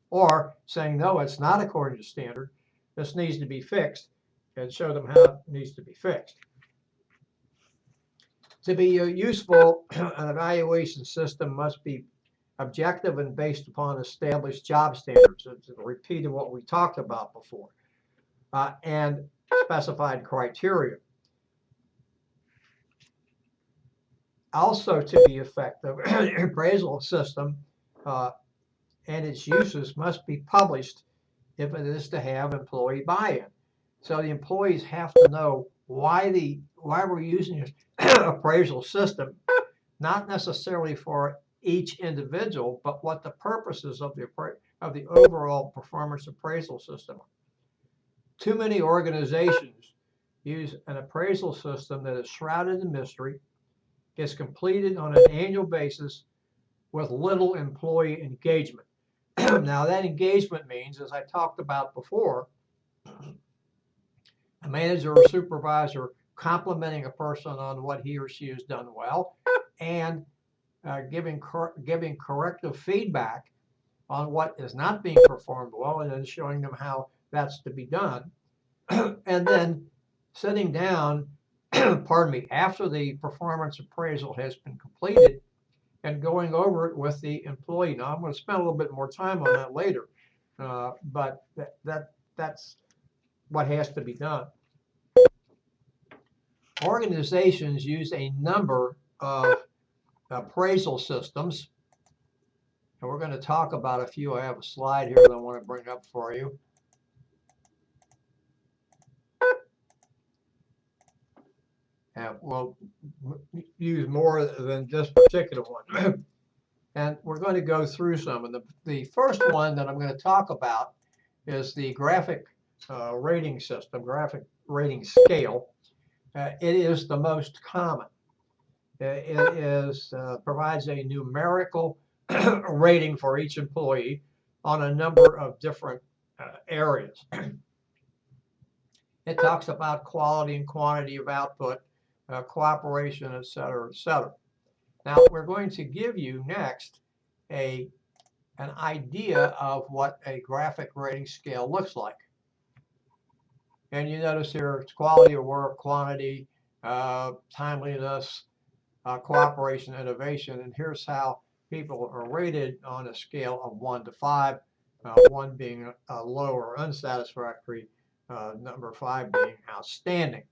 Or saying, no, it's not according to standard. This needs to be fixed, and show them how it needs to be fixed. To be useful, an evaluation system must be objective and based upon established job standards. It's a repeat of what we talked about before, and specified criteria. Also, to be effective, an appraisal system and its uses must be published if it is to have employee buy-in. So the employees have to know why we're using this appraisal system, not necessarily for each individual, but what the purposes of the overall performance appraisal system are. Too many organizations use an appraisal system that is shrouded in mystery, is completed on an annual basis with little employee engagement. Now, that engagement means, as I talked about before, a manager or supervisor complimenting a person on what he or she has done well, and giving corrective feedback on what is not being performed well, and then showing them how that's to be done. And then sitting down, pardon me, after the performance appraisal has been completed, and going over it with the employee. Now, I'm going to spend a little bit more time on that later, but that's what has to be done. Organizations use a number of appraisal systems, and we're going to talk about a few. I have a slide here that I want to bring up for you. And we'll use more than this particular one. And we're going to go through some. And the first one that I'm going to talk about is the graphic rating system, graphic rating scale. It is the most common. It provides a numerical rating for each employee on a number of different areas. It talks about quality and quantity of output, cooperation, et cetera, et cetera. Now, we're going to give you next an idea of what a graphic rating scale looks like. And you notice here it's quality of work, quantity, timeliness, cooperation, innovation. And here's how people are rated on a scale of 1 to 5, 1 being low or unsatisfactory, number 5 being outstanding.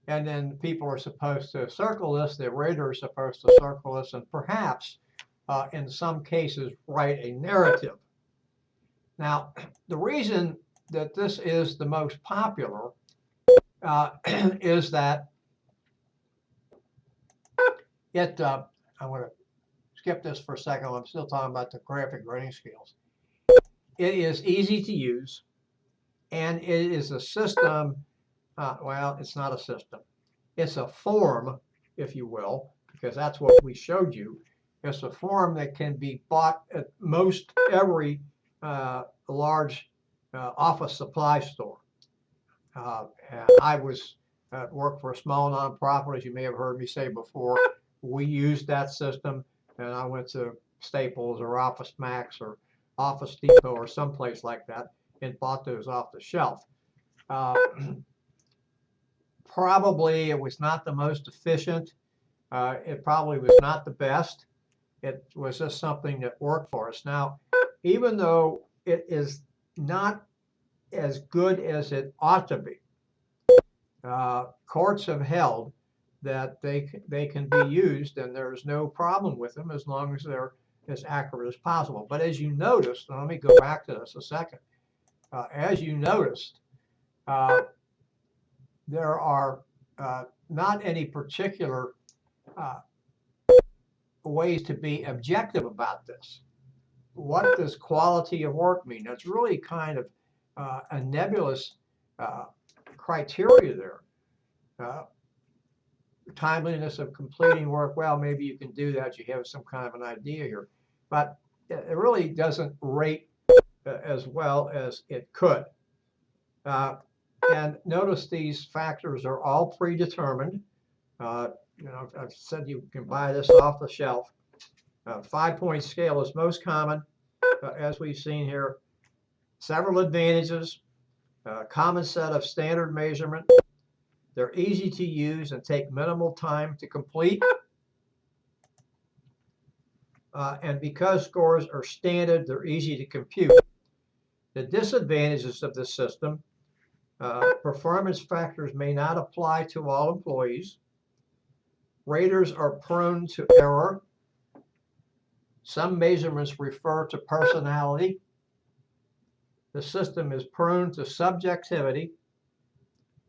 And then people are supposed to circle this, the rater is supposed to circle this, and perhaps in some cases write a narrative. Now, the reason that this is the most popular is that I want to skip this for a second. I'm still talking about the graphic rating scales. It is easy to use, and it is a system. Well, it's not a system. It's a form, if you will, because that's what we showed you. It's a form that can be bought at most every large office supply store. I worked for a small nonprofit, as you may have heard me say before. We used that system, and I went to Staples or Office Max or Office Depot or someplace like that and bought those off the shelf. Probably it was not the most efficient. It probably was not the best. It was just something that worked for us. Now, even though it is not as good as it ought to be, courts have held that they can be used, and there's no problem with them as long as they're as accurate as possible. But as you noticed, and let me go back to this a second, as you noticed, there are not any particular ways to be objective about this. What does quality of work mean? That's really kind of a nebulous criteria there. Timeliness of completing work, well, maybe you can do that. You have some kind of an idea here, but it really doesn't rate as well as it could. And notice these factors are all predetermined. You know, I've said you can buy this off the shelf. 5-point scale is most common, as we've seen here. Several advantages, common set of standard measurement. They're easy to use and take minimal time to complete. And because scores are standard, they're easy to compute. The disadvantages of this system, performance factors may not apply to all employees. Raters are prone to error. Some measurements refer to personality. The system is prone to subjectivity,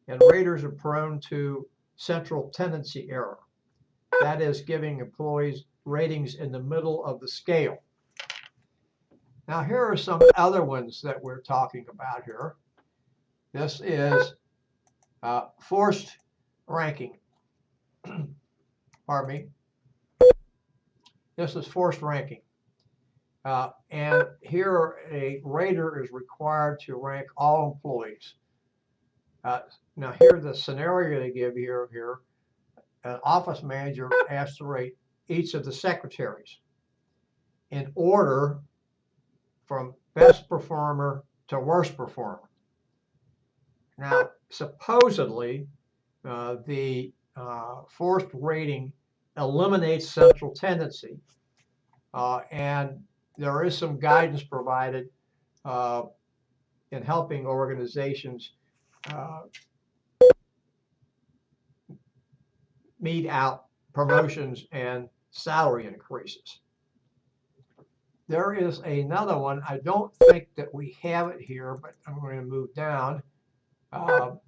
and raters are prone to central tendency error. That is, giving employees ratings in the middle of the scale. Now, here are some other ones that we're talking about here. This is forced ranking. Pardon me. This is forced ranking. And here a rater is required to rank all employees. Now here the scenario they give here, an office manager has to rate each of the secretaries in order from best performer to worst performer. Now supposedly the forced rating eliminates central tendency, and there is some guidance provided in helping organizations mete out promotions and salary increases. There is another one. I don't think that we have it here, but I'm going to move down. I'm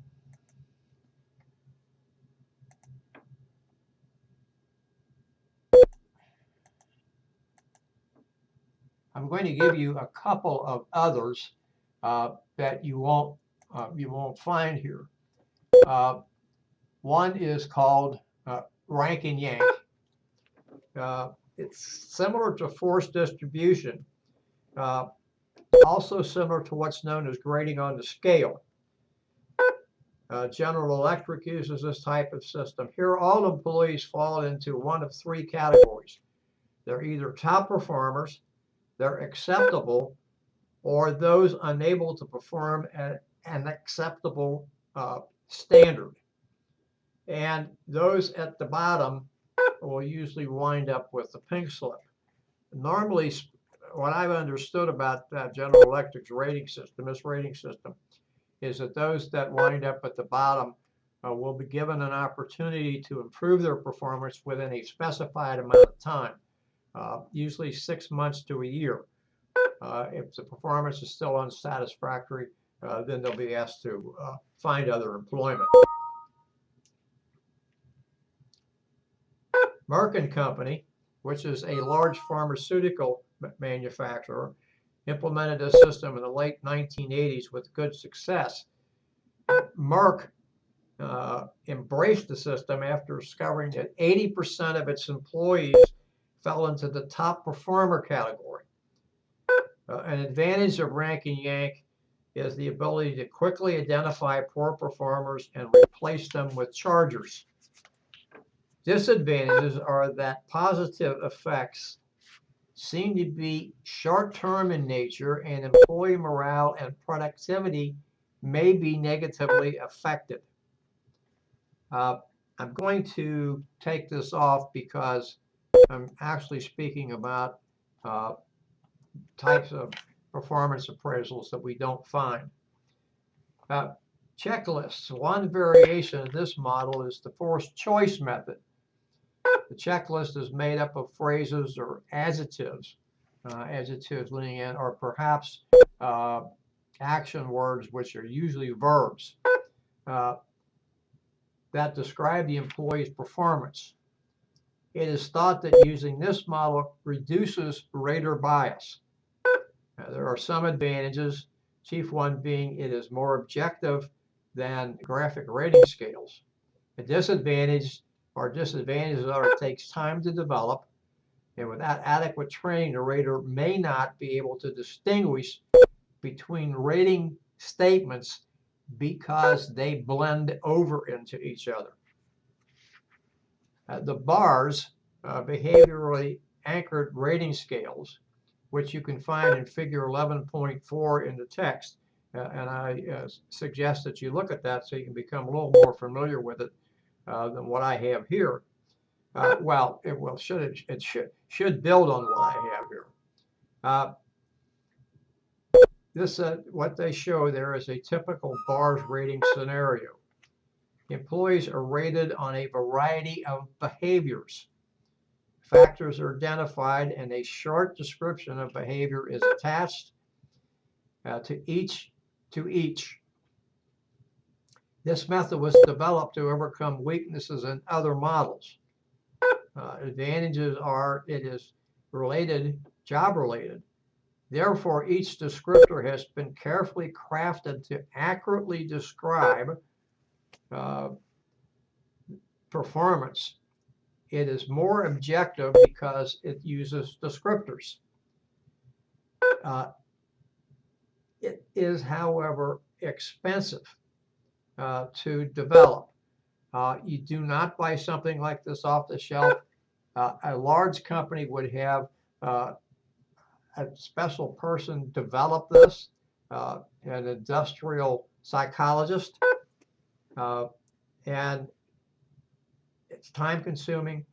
going to give you a couple of others that you won't find here. One is called rank and yank. It's similar to forced distribution, also similar to what's known as grading on the scale. General Electric uses this type of system. Here, all employees fall into one of three categories. They're either top performers, they're acceptable, or those unable to perform at an acceptable standard. And those at the bottom will usually wind up with the pink slip. Normally, what I've understood about General Electric's rating system, this rating system, is that those that wind up at the bottom will be given an opportunity to improve their performance within a specified amount of time, usually 6 months to a year. If the performance is still unsatisfactory, then they'll be asked to find other employment. Merck & Company, which is a large pharmaceutical manufacturer, implemented a system in the late 1980s with good success. Merck embraced the system after discovering that 80% of its employees fell into the top performer category. An advantage of rank and yank is the ability to quickly identify poor performers and replace them with chargers. Disadvantages are that positive effects seem to be short-term in nature, and employee morale and productivity may be negatively affected. I'm going to take this off because I'm actually speaking about types of performance appraisals that we don't find. Checklists. One variation of this model is the forced choice method. The checklist is made up of phrases or adjectives, adjectives leading in, or perhaps action words, which are usually verbs, that describe the employee's performance. It is thought that using this model reduces rater bias. There are some advantages, chief one being it is more objective than graphic rating scales. A disadvantage or disadvantages are it takes time to develop, and without adequate training, the rater may not be able to distinguish between rating statements because they blend over into each other. The BARS, behaviorally anchored rating scales, which you can find in figure 11.4 in the text, and I suggest that you look at that so you can become a little more familiar with it than what I have here. Well, it should build on what I have here. What they show there is a typical BARS rating scenario. Employees are rated on a variety of behaviors. Factors are identified and a short description of behavior is attached to each. This method was developed to overcome weaknesses in other models. Advantages are it is job related. Therefore, each descriptor has been carefully crafted to accurately describe performance. It is more objective because it uses descriptors. It is, however, expensive to develop. You do not buy something like this off the shelf. A large company would have a special person develop this, an industrial psychologist, and it's time consuming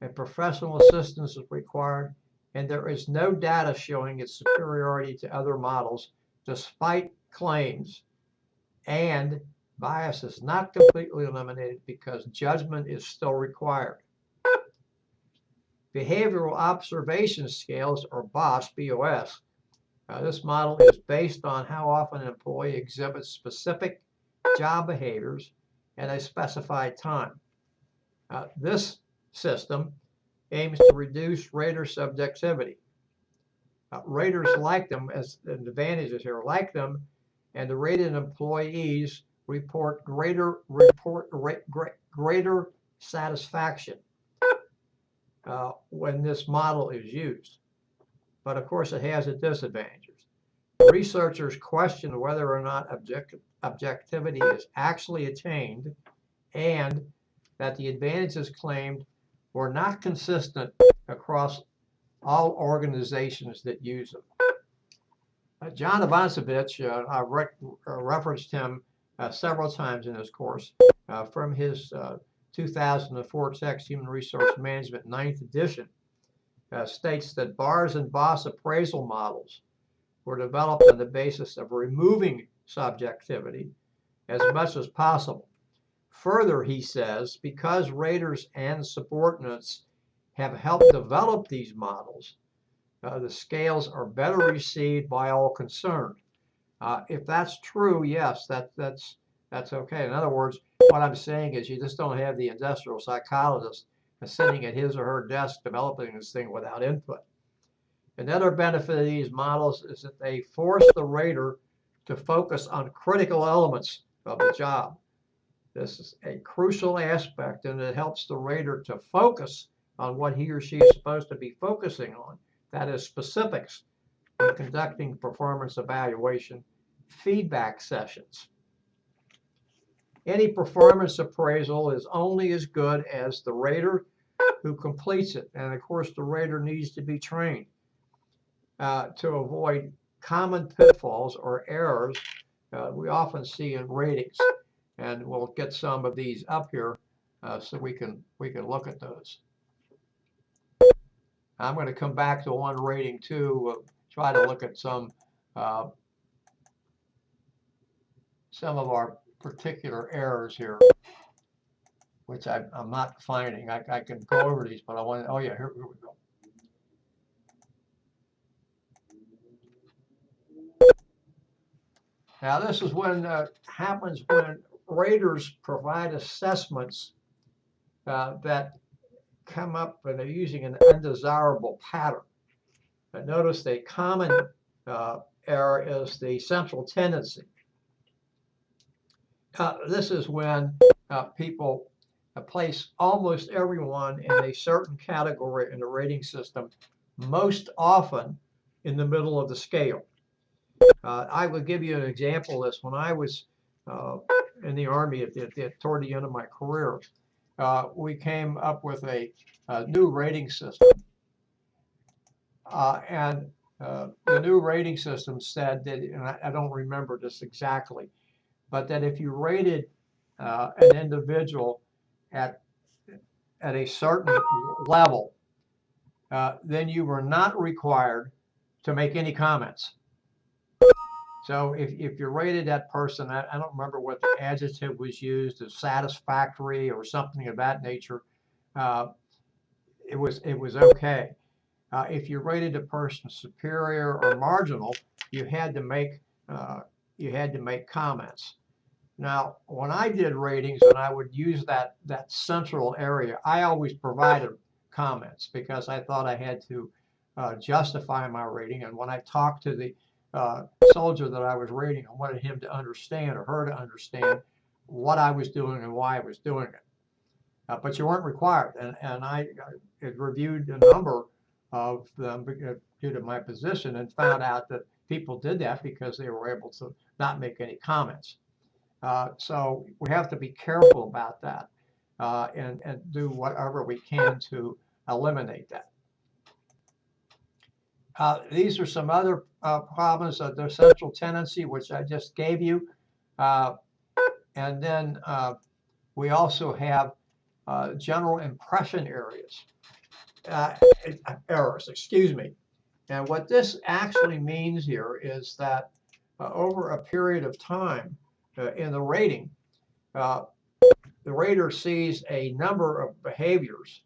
and professional assistance is required, and there is no data showing its superiority to other models despite claims, and bias is not completely eliminated because judgment is still required. Behavioral observation scales, or BOS, B-O-S. This model is based on how often an employee exhibits specific job behaviors at a specified time. This system aims to reduce rater subjectivity. Raters like them, as the advantages here, like them, and the rated employees report greater satisfaction when this model is used. But of course, it has its disadvantages. Researchers question whether or not objectivity is actually attained, and that the advantages claimed were not consistent across all organizations that use them. John Ivancovich, I referenced him several times in this course from his 2004 text, Human Resource Management, 9th edition, states that BARS and BOS appraisal models were developed on the basis of removing subjectivity as much as possible. Further, he says, because raters and subordinates have helped develop these models, the scales are better received by all concerned. If that's true, yes, that's okay. In other words, what I'm saying is you just don't have the industrial psychologist sitting at his or her desk developing this thing without input. Another benefit of these models is that they force the rater to focus on critical elements of the job. This is a crucial aspect, and it helps the rater to focus on what he or she is supposed to be focusing on. That is specifics when conducting performance evaluation feedback sessions. Any performance appraisal is only as good as the rater who completes it. And of course, the rater needs to be trained to avoid common pitfalls or errors we often see in ratings. And we'll get some of these up here so we can look at those. I'm going to come back to one rating too. We'll try to look at some of our particular errors here, which I'm not finding. I can go over these, but I want to, oh yeah, here we go. Now this is when happens when raters provide assessments that come up and they're using an undesirable pattern. But notice the common error is the central tendency. This is when people place almost everyone in a certain category in the rating system, most often in the middle of the scale. I would give you an example of this. When I was in the Army toward the end of my career, we came up with a new rating system. And the new rating system said that, and I don't remember this exactly, but that if you rated an individual at a certain level, then you were not required to make any comments. So if you rated that person, I don't remember what the adjective was used, as satisfactory or something of that nature, it was okay. If you rated a person superior or marginal, you had to make comments. Now, when I did ratings and I would use that central area, I always provided comments because I thought I had to justify my rating. And when I talked to the soldier that I was rating, I wanted him to understand or her to understand what I was doing and why I was doing it. But you weren't required. And I reviewed a number of them due to my position and found out that people did that because they were able to not make any comments. So we have to be careful about that and do whatever we can to eliminate that. These are some other problems of the central tendency, which I just gave you. And then we also have general impression errors, excuse me. And what this actually means here is that over a period of time in the rating, the rater sees a number of behaviors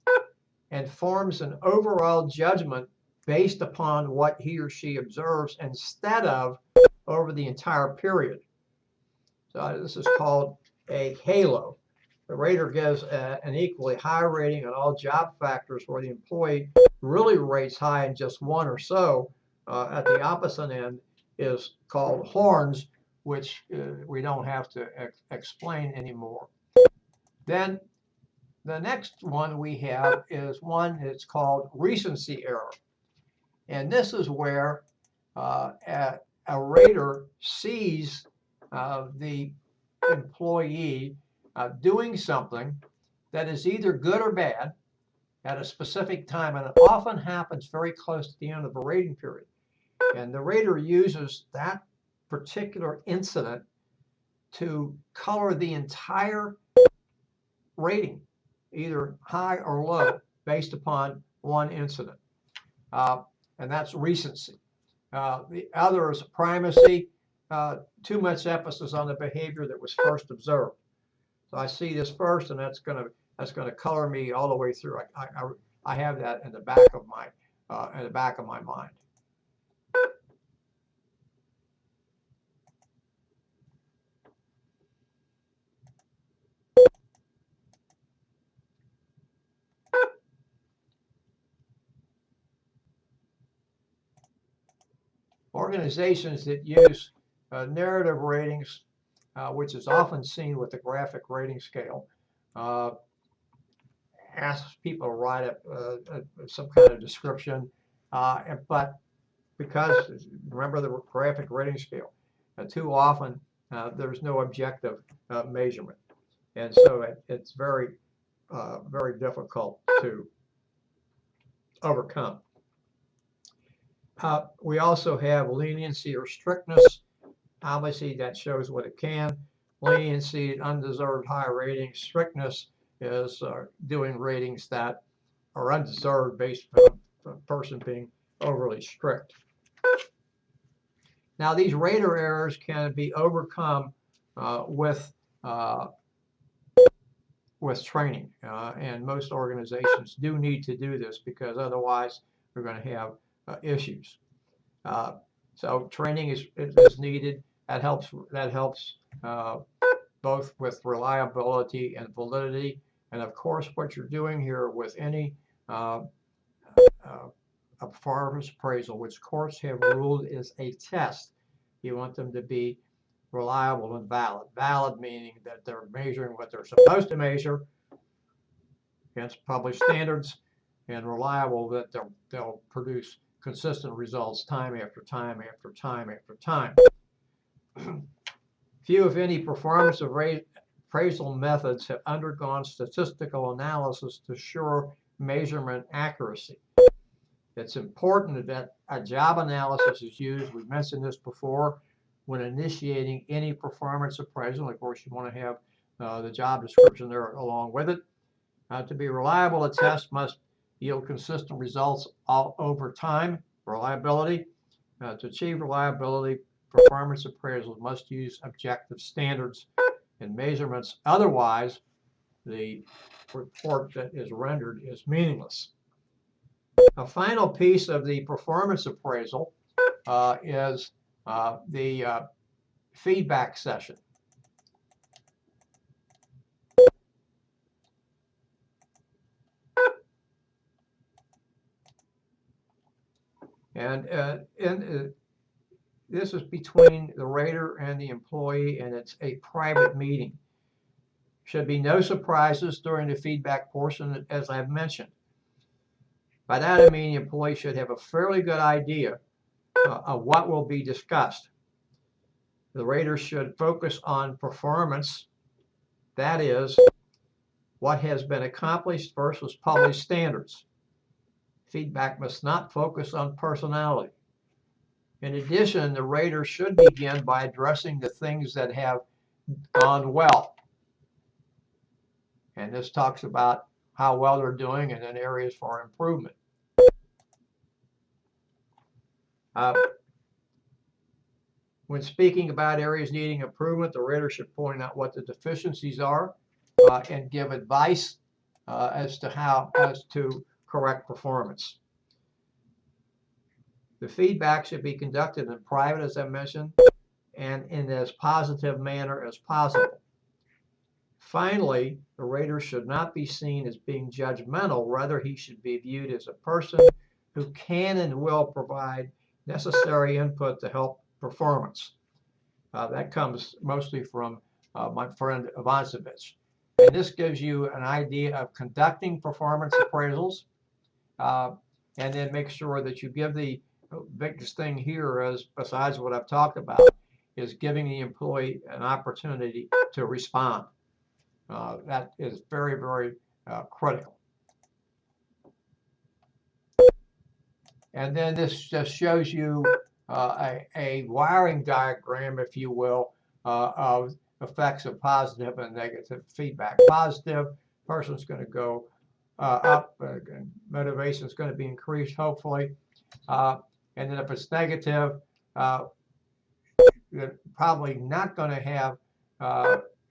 and forms an overall judgment based upon what he or she observes instead of over the entire period. So this is called a halo. The rater gives an equally high rating on all job factors where the employee really rates high in just one or so. At the opposite end is called horns, which we don't have to explain anymore. Then the next one we have is one that's called recency error. And this is where a rater sees the employee doing something that is either good or bad at a specific time, and it often happens very close to the end of a rating period. And the rater uses that particular incident to color the entire rating, either high or low, based upon one incident. And that's recency. The other is primacy, too much emphasis on the behavior that was first observed. So I see this first, and that's going to color me all the way through. I have that in the back of my mind. Organizations that use narrative ratings, which is often seen with the graphic rating scale, asks people to write some kind of description, but because, remember the graphic rating scale, too often there's no objective measurement. And so it's very, very difficult to overcome. We also have leniency or strictness. Obviously, that shows what it can. Leniency, undeserved high ratings. Strictness is doing ratings that are undeserved based on a person being overly strict. Now, these rater errors can be overcome with with training. And most organizations do need to do this because otherwise we're going to have issues. So training is needed. That helps both with reliability and validity. And of course, what you're doing here with any a performance appraisal, which courts have ruled is a test. You want them to be reliable and valid. Valid meaning that they're measuring what they're supposed to measure against published standards, and reliable that they'll produce consistent results time after time after time after time. Few, if any, performance appraisal methods have undergone statistical analysis to assure measurement accuracy. It's important that a job analysis is used. We've mentioned this before when initiating any performance appraisal. Of course, you want to have the job description there along with it. To be reliable, a test must yield consistent results all over time. Reliability. To achieve reliability, performance appraisals must use objective standards and measurements. Otherwise, the report that is rendered is meaningless. A final piece of the performance appraisal is the feedback session. And this is between the rater and the employee, and it's a private meeting. Should be no surprises during the feedback portion, as I've mentioned. By that I mean the employee should have a fairly good idea of what will be discussed. The rater should focus on performance, that is, what has been accomplished versus published standards. Feedback must not focus on personality. In addition, the rater should begin by addressing the things that have gone well. And this talks about how well they're doing and then areas for improvement. When speaking about areas needing improvement, the rater should point out what the deficiencies are and give advice as to correct performance. The feedback should be conducted in private, as I mentioned, and in as positive manner as possible. Finally, the rater should not be seen as being judgmental. Rather, he should be viewed as a person who can and will provide necessary input to help performance. That comes mostly from my friend Ivancevich. And this gives you an idea of conducting performance appraisals, and then make sure that you give the biggest thing here, is besides what I've talked about, is giving the employee an opportunity to respond. That is very, very critical. And then this just shows you a wiring diagram, if you will, of effects of positive and negative feedback. Positive, person's going to go up, motivation is going to be increased, hopefully. And then if it's negative, you're probably not going to have,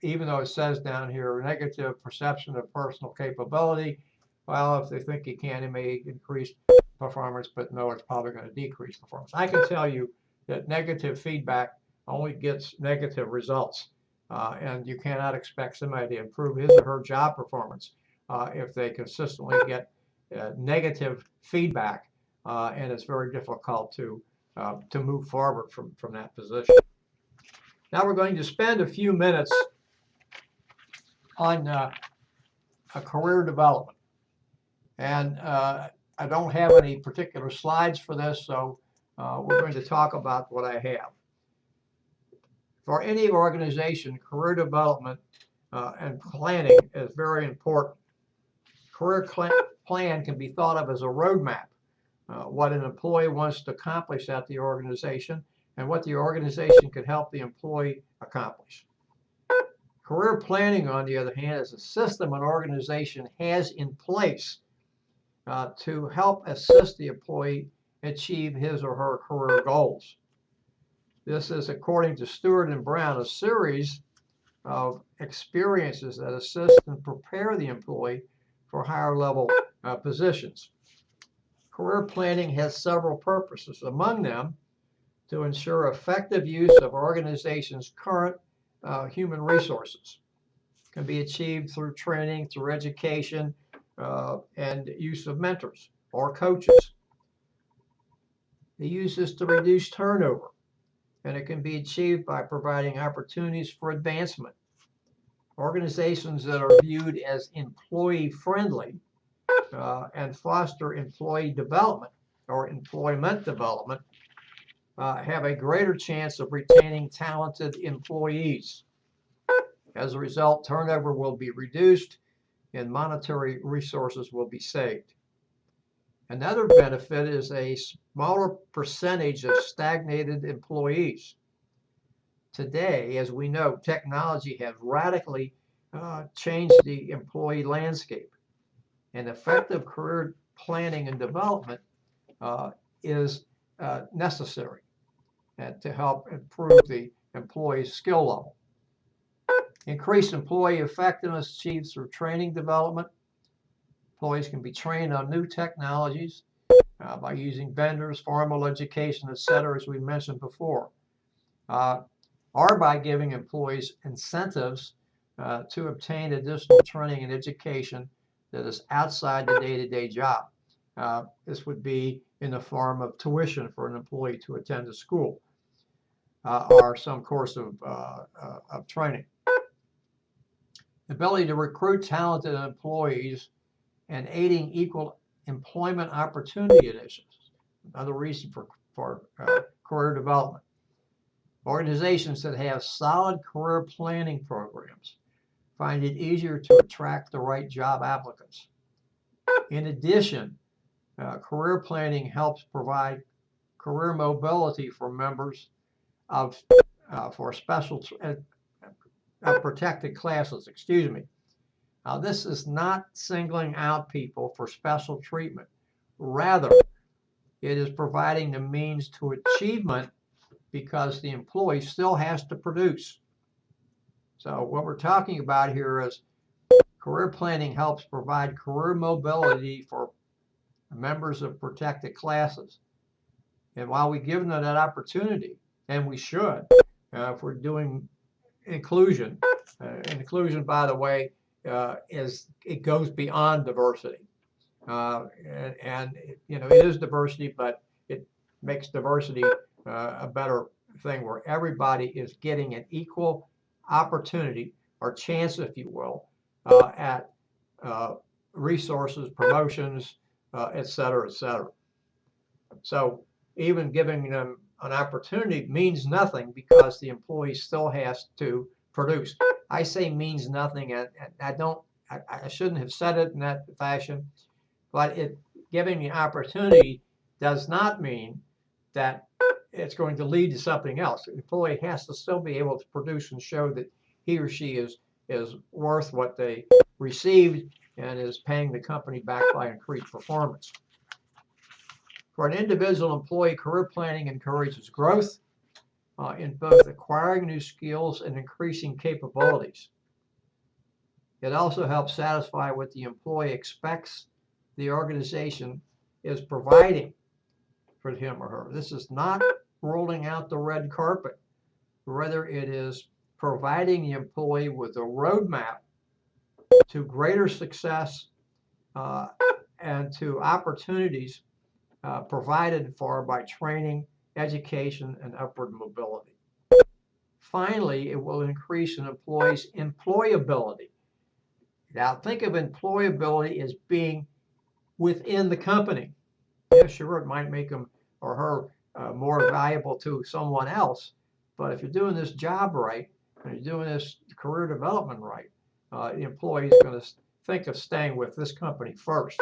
even though it says down here, negative perception of personal capability. Well, if they think you can, it may increase performance, but no, it's probably going to decrease performance. I can tell you that negative feedback only gets negative results, and you cannot expect somebody to improve his or her job performance if they consistently get negative feedback, and it's very difficult to move forward from that position. Now we're going to spend a few minutes on a career development, and I don't have any particular slides for this, so we're going to talk about what I have. For any organization, career development and planning is very important. Career plan can be thought of as a roadmap, what an employee wants to accomplish at the organization and what the organization could help the employee accomplish. Career planning, on the other hand, is a system an organization has in place to help assist the employee achieve his or her career goals. This is, according to Stewart and Brown, a series of experiences that assist and prepare the employee for higher level positions. Career planning has several purposes, among them to ensure effective use of organizations' current human resources. It can be achieved through training, through education, and use of mentors or coaches. They use this to reduce turnover, and it can be achieved by providing opportunities for advancement. Organizations that are viewed as employee friendly and foster employee development or employment development have a greater chance of retaining talented employees. As a result, turnover will be reduced and monetary resources will be saved. Another benefit is a smaller percentage of stagnated employees. Today, as we know, technology has radically changed the employee landscape, and effective career planning and development is necessary to help improve the employee's skill level. Increased employee effectiveness achieved through training development. Employees can be trained on new technologies by using vendors, formal education, etc., as we mentioned before, or by giving employees incentives to obtain additional training and education that is outside the day-to-day job. This would be in the form of tuition for an employee to attend a school or some course of training. The ability to recruit talented employees and aiding equal employment opportunity initiatives, another reason for career development. Organizations that have solid career planning programs find it easier to attract the right job applicants. In addition, career planning helps provide career mobility for members of for special protected classes. Excuse me. Now, this is not singling out people for special treatment. Rather, it is providing the means to achievement because the employee still has to produce. So what we're talking about here is career planning helps provide career mobility for members of protected classes. And while we give them that opportunity, and we should, if we're doing inclusion, inclusion, by the way, it goes beyond diversity. And it is diversity, but it makes diversity a better thing where everybody is getting an equal opportunity or chance, if you will, at resources, promotions, et cetera, et cetera. So even giving them an opportunity means nothing because the employee still has to produce. I say means nothing, and I shouldn't have said it in that fashion, but giving the opportunity does not mean that it's going to lead to something else. The employee has to still be able to produce and show that he or she is worth what they received and is paying the company back by increased performance. For an individual employee, career planning encourages growth in both acquiring new skills and increasing capabilities. It also helps satisfy what the employee expects the organization is providing for him or her. This is not rolling out the red carpet. Rather, it is providing the employee with a roadmap to greater success and to opportunities provided for by training, education, and upward mobility. Finally, it will increase an employee's employability. Now, think of employability as being within the company. Yeah, sure, it might make him or her more valuable to someone else, but if you're doing this job right, and you're doing this career development right, the employee is going to think of staying with this company first.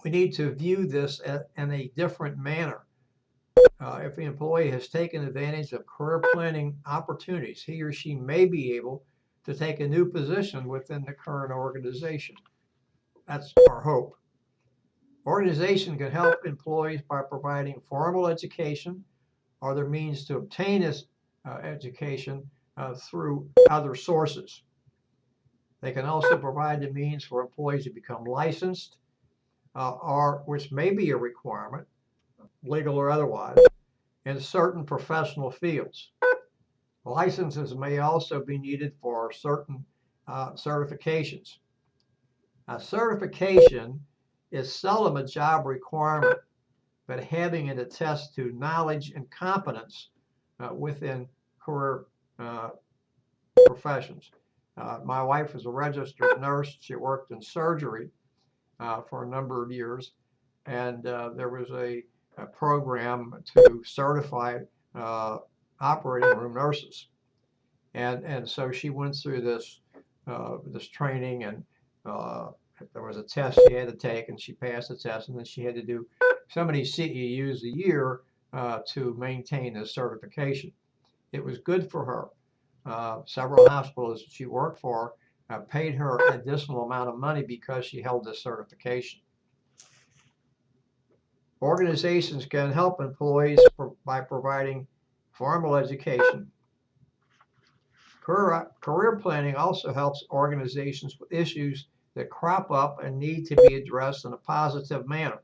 We need to view this in a different manner. If the employee has taken advantage of career planning opportunities, he or she may be able to take a new position within the current organization. That's our hope. Organization can help employees by providing formal education or their means to obtain this education through other sources. They can also provide the means for employees to become licensed, or which may be a requirement, legal or otherwise, in certain professional fields. Licenses may also be needed for certain certifications. A certification is seldom a job requirement, but having it attest to knowledge and competence within career professions. My wife was a registered nurse. She worked in surgery for a number of years, and there was a program to certify operating room nurses, and so she went through this training, and there was a test she had to take, and she passed the test, and then she had to do so many CEUs a year to maintain this certification. It was good for her. Several hospitals she worked for paid her an additional amount of money because she held this certification. Organizations can help employees by providing formal education. Career planning also helps organizations with issues that crop up and need to be addressed in a positive manner.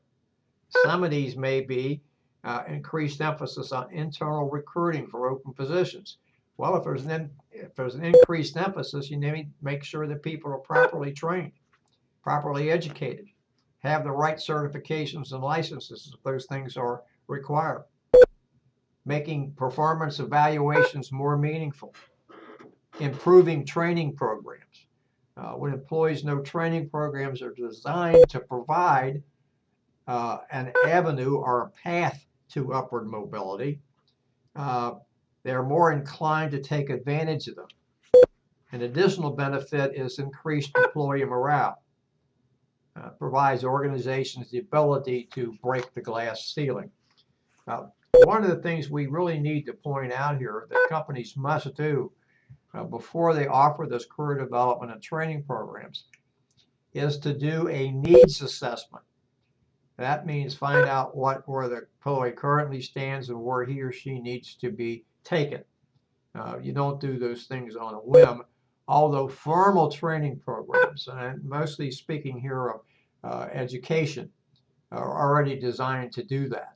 Some of these may be increased emphasis on internal recruiting for open positions. Well, if there's an increased emphasis, you need to make sure that people are properly trained, properly educated, have the right certifications and licenses if those things are required. Making performance evaluations more meaningful. Improving training programs. When employees know training programs are designed to provide an avenue or a path to upward mobility, they're more inclined to take advantage of them. An additional benefit is increased employee morale. Provides organizations the ability to break the glass ceiling. One of the things we really need to point out here that companies must do before they offer this career development and training programs is to do a needs assessment. That means find out where the employee currently stands and where he or she needs to be taken. You don't do those things on a whim, although formal training programs, and mostly speaking here of education, are already designed to do that.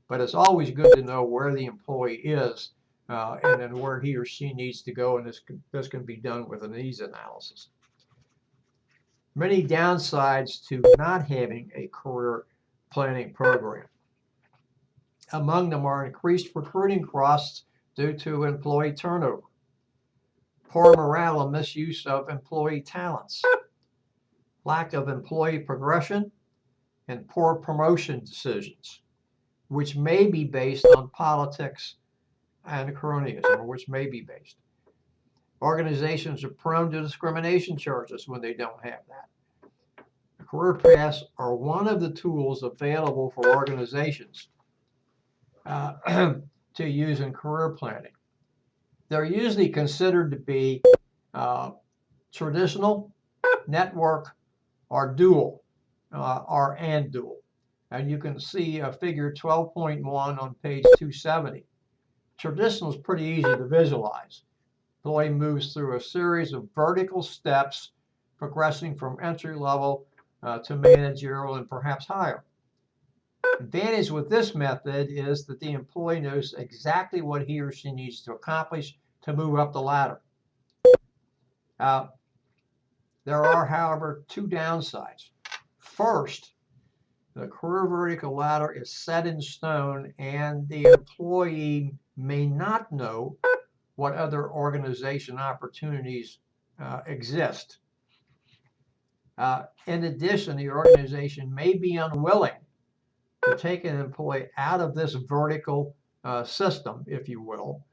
But it's always good to know where the employee is and then where he or she needs to go, and this can be done with a needs analysis. Many downsides to not having a career planning program. Among them are increased recruiting costs due to employee turnover, poor morale and misuse of employee talents, lack of employee progression, and poor promotion decisions, which may be based on politics and cronyism, or which may be based. Organizations are prone to discrimination charges when they don't have that. Career paths are one of the tools available for organizations to use in career planning. They're usually considered to be traditional, network, or dual, and dual. And you can see figure 12.1 on page 270. Traditional is pretty easy to visualize. Employee moves through a series of vertical steps, progressing from entry level to managerial and perhaps higher. Advantage with this method is that the employee knows exactly what he or she needs to accomplish to move up the ladder. There are, however, two downsides. First, the career vertical ladder is set in stone, and the employee may not know what other organization opportunities exist. In addition, the organization may be unwilling to take an employee out of this vertical system, if you will.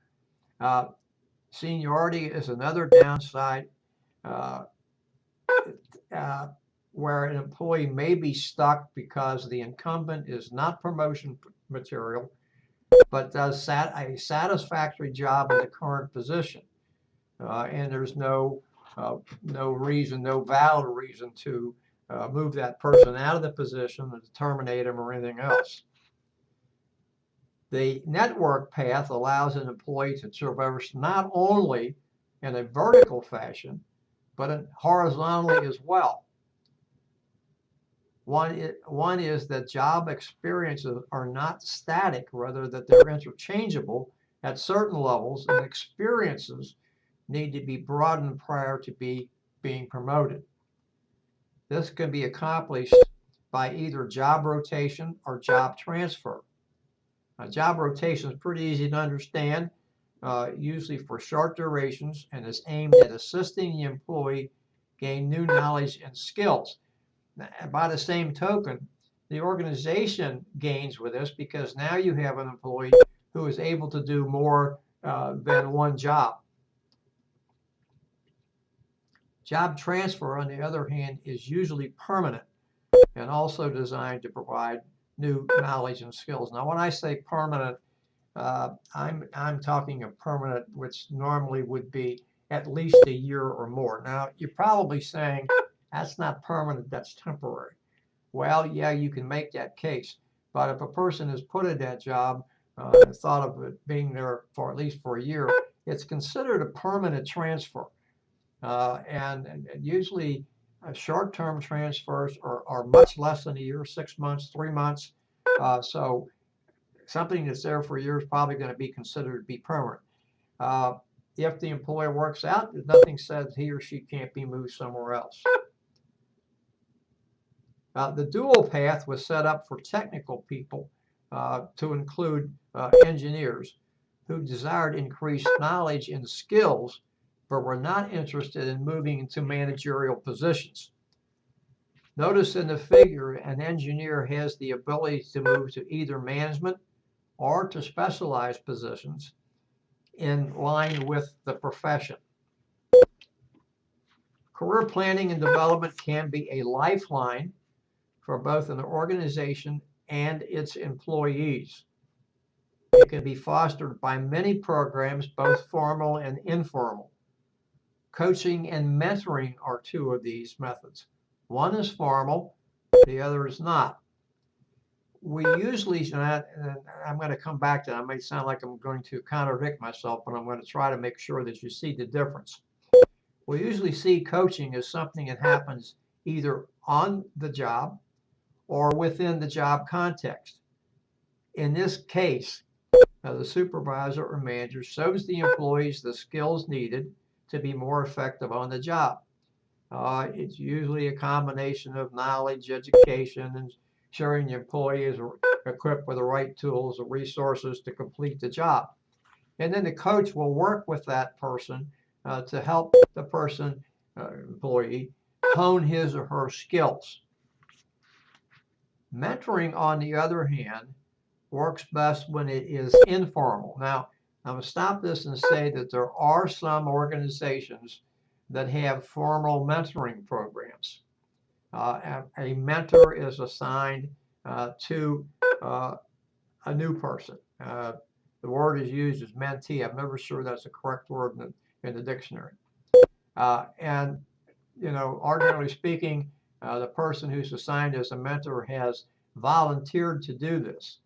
Seniority is another downside, where an employee may be stuck because the incumbent is not promotion material, but does a satisfactory job in the current position. And there's no reason, no valid reason to move that person out of the position, to terminate him or anything else. The network path allows an employee to traverse not only in a vertical fashion, but horizontally as well. One is that job experiences are not static, rather that they're interchangeable at certain levels, and experiences need to be broadened prior to being promoted. This can be accomplished by either job rotation or job transfer. Job rotation is pretty easy to understand, usually for short durations, and is aimed at assisting the employee gain new knowledge and skills. By the same token, the organization gains with this because now you have an employee who is able to do more than one job. Job transfer, on the other hand, is usually permanent and also designed to provide new knowledge and skills. Now, when I say permanent, I'm talking of permanent, which normally would be at least a year or more. Now, you're probably saying that's not permanent, that's temporary. Well, yeah, you can make that case. But if a person is put in that job and thought of it being there for at least for a year, it's considered a permanent transfer. And usually short-term transfers are much less than a year, 6 months, 3 months. So something that's there for a year is probably going to be considered to be permanent. If the employer works out, nothing says he or she can't be moved somewhere else. The dual path was set up for technical people to include engineers who desired increased knowledge and skills, but were not interested in moving into managerial positions. Notice in the figure, an engineer has the ability to move to either management or to specialized positions in line with the profession. Career planning and development can be a lifeline for both an organization and its employees. It can be fostered by many programs, both formal and informal. Coaching and mentoring are two of these methods. One is formal, the other is not. We usually, and I'm going to come back to that. I may sound like I'm going to contradict myself, but I'm going to try to make sure that you see the difference. We usually see coaching as something that happens either on the job or within the job context. In this case, the supervisor or manager shows the employees the skills needed to be more effective on the job. It's usually a combination of knowledge, education, and ensuring the employee is equipped with the right tools and resources to complete the job. And then the coach will work with that person to help the person, employee, hone his or her skills. Mentoring, on the other hand, works best when it is informal. Now, I'm going to stop this and say that there are some organizations that have formal mentoring programs. A mentor is assigned to a new person. The word is used as mentee. I'm never sure that's the correct word in the dictionary. And, you know, ordinarily speaking, the person who's assigned as a mentor has volunteered to do this.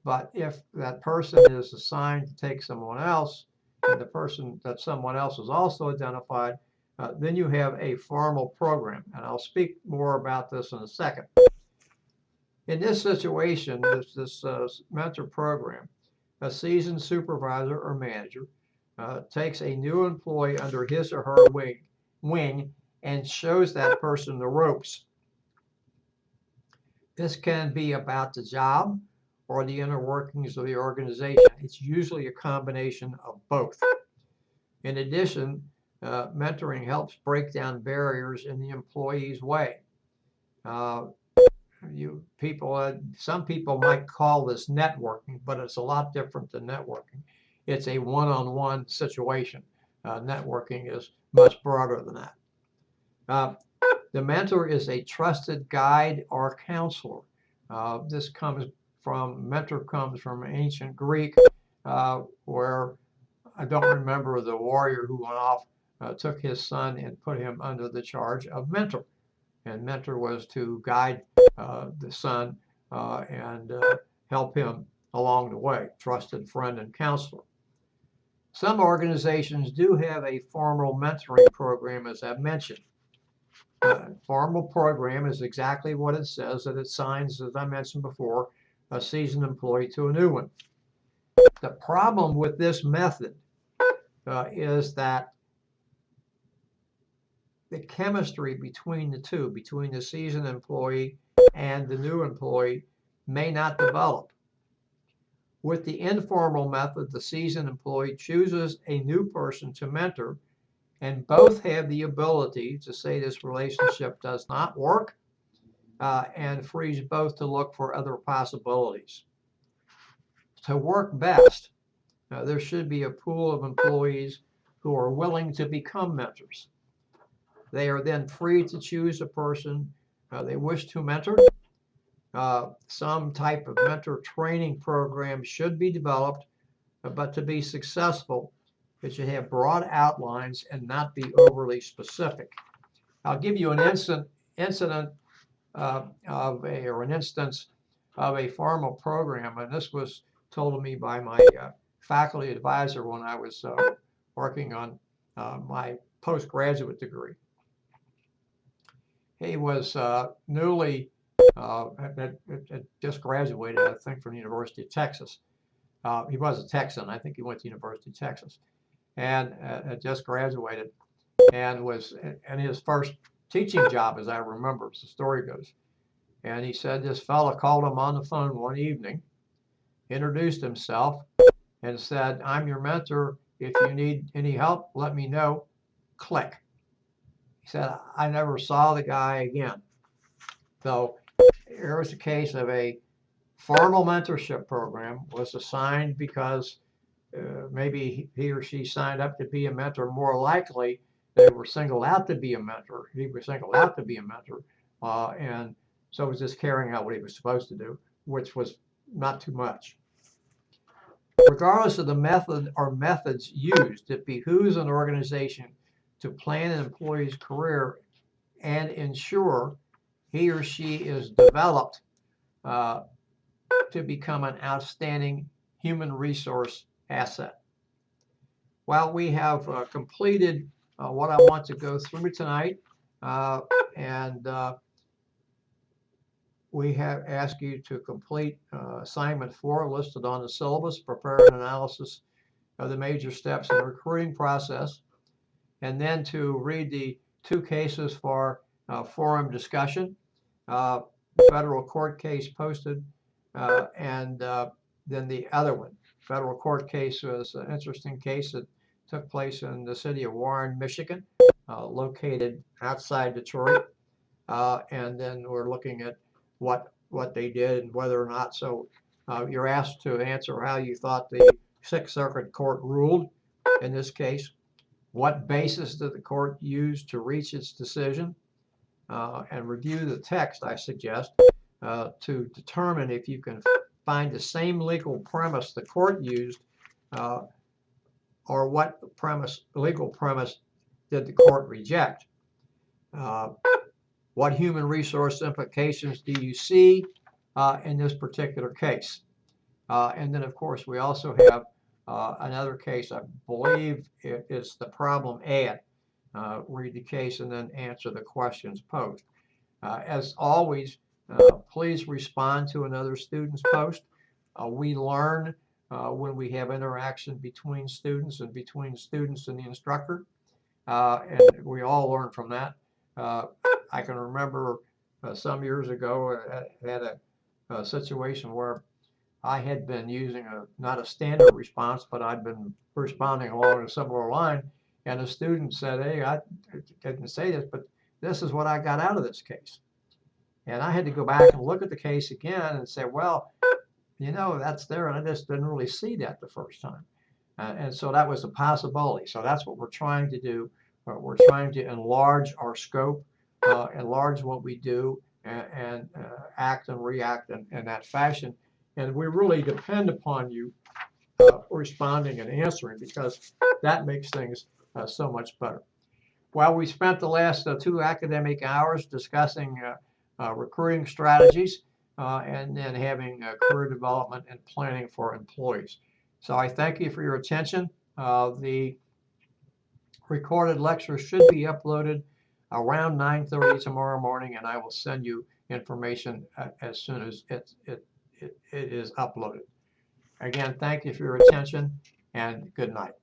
But if that person is assigned to take someone else, and the person that someone else is also identified, then you have a formal program. And I'll speak more about this in a second. In this situation, this mentor program, a seasoned supervisor or manager takes a new employee under his or her wing and shows that person the ropes. This can be about the job or the inner workings of the organization. It's usually a combination of both. In addition, mentoring helps break down barriers in the employee's way. Some people might call this networking, but it's a lot different than networking. It's a one-on-one situation. Networking is much broader than that. The mentor is a trusted guide or counselor. Mentor comes from ancient Greek, where I don't remember the warrior who went off, took his son and put him under the charge of mentor. And mentor was to guide the son and help him along the way, trusted friend and counselor. Some organizations do have a formal mentoring program, as I've mentioned. Formal program is exactly what it says, that it assigns, as I mentioned before, a seasoned employee to a new one. The problem with this method is that the chemistry between the two, between the seasoned employee and the new employee, may not develop. With the informal method, the seasoned employee chooses a new person to mentor, and both have the ability to say this relationship does not work, and frees both to look for other possibilities. To work best, there should be a pool of employees who are willing to become mentors. They are then free to choose a person they wish to mentor. Some type of mentor training program should be developed, but to be successful, it should have broad outlines and not be overly specific. I'll give you an incident or an instance of a formal program, and this was told to me by my faculty advisor when I was working on my postgraduate degree. He was newly had just graduated, I think, from the University of Texas. He was a Texan. I think he went to the University of Texas, and had just graduated, and was in his first teaching job, as I remember, as the story goes. And he said this fella called him on the phone one evening, introduced himself, and said, "I'm your mentor. If you need any help, let me know." Click. He said, "I never saw the guy again." So here was a case of a formal mentorship program was assigned because maybe he or she signed up to be a mentor. More likely, they were singled out to be a mentor. He was singled out to be a mentor, and so was just carrying out what he was supposed to do, which was not too much. Regardless of the method or methods used, it behooves an organization to plan an employee's career and ensure he or she is developed to become an outstanding human resource asset. Well, we have completed what I want to go through tonight, and we have asked you to complete assignment 4 listed on the syllabus, prepare an analysis of the major steps in the recruiting process, and then to read the 2 cases for forum discussion, federal court case posted, and then the other one. Federal court case was an interesting case that took place in the city of Warren, Michigan, located outside Detroit. And then we're looking at what they did and whether or not. So you're asked to answer how you thought the Sixth Circuit Court ruled in this case. What basis did the court use to reach its decision? And review the text, I suggest, to determine if you can find the same legal premise the court used, or what legal premise did the court reject. What human resource implications do you see in this particular case? And then, of course, we also have another case. I believe it's the problem ad. Read the case and then answer the questions posed. As always, please respond to another student's post. We learn when we have interaction between students and between students and the instructor, and we all learn from that. I can remember some years ago I had a situation where I had been using not a standard response, but I'd been responding along a similar line, and a student said, "Hey, I didn't say this, but this is what I got out of this case." And I had to go back and look at the case again and say, well, you know, that's there, and I just didn't really see that the first time. And so that was a possibility. So that's what we're trying to do. We're trying to enlarge our scope, enlarge what we do, and act and react in that fashion. And we really depend upon you responding and answering, because that makes things so much better. Well, we spent the last 2 academic hours discussing recruiting strategies. and then having career development and planning for employees. So I thank you for your attention. The recorded lecture should be uploaded around 9:30 tomorrow morning, and I will send you information as soon as it is uploaded. Again, thank you for your attention, and good night.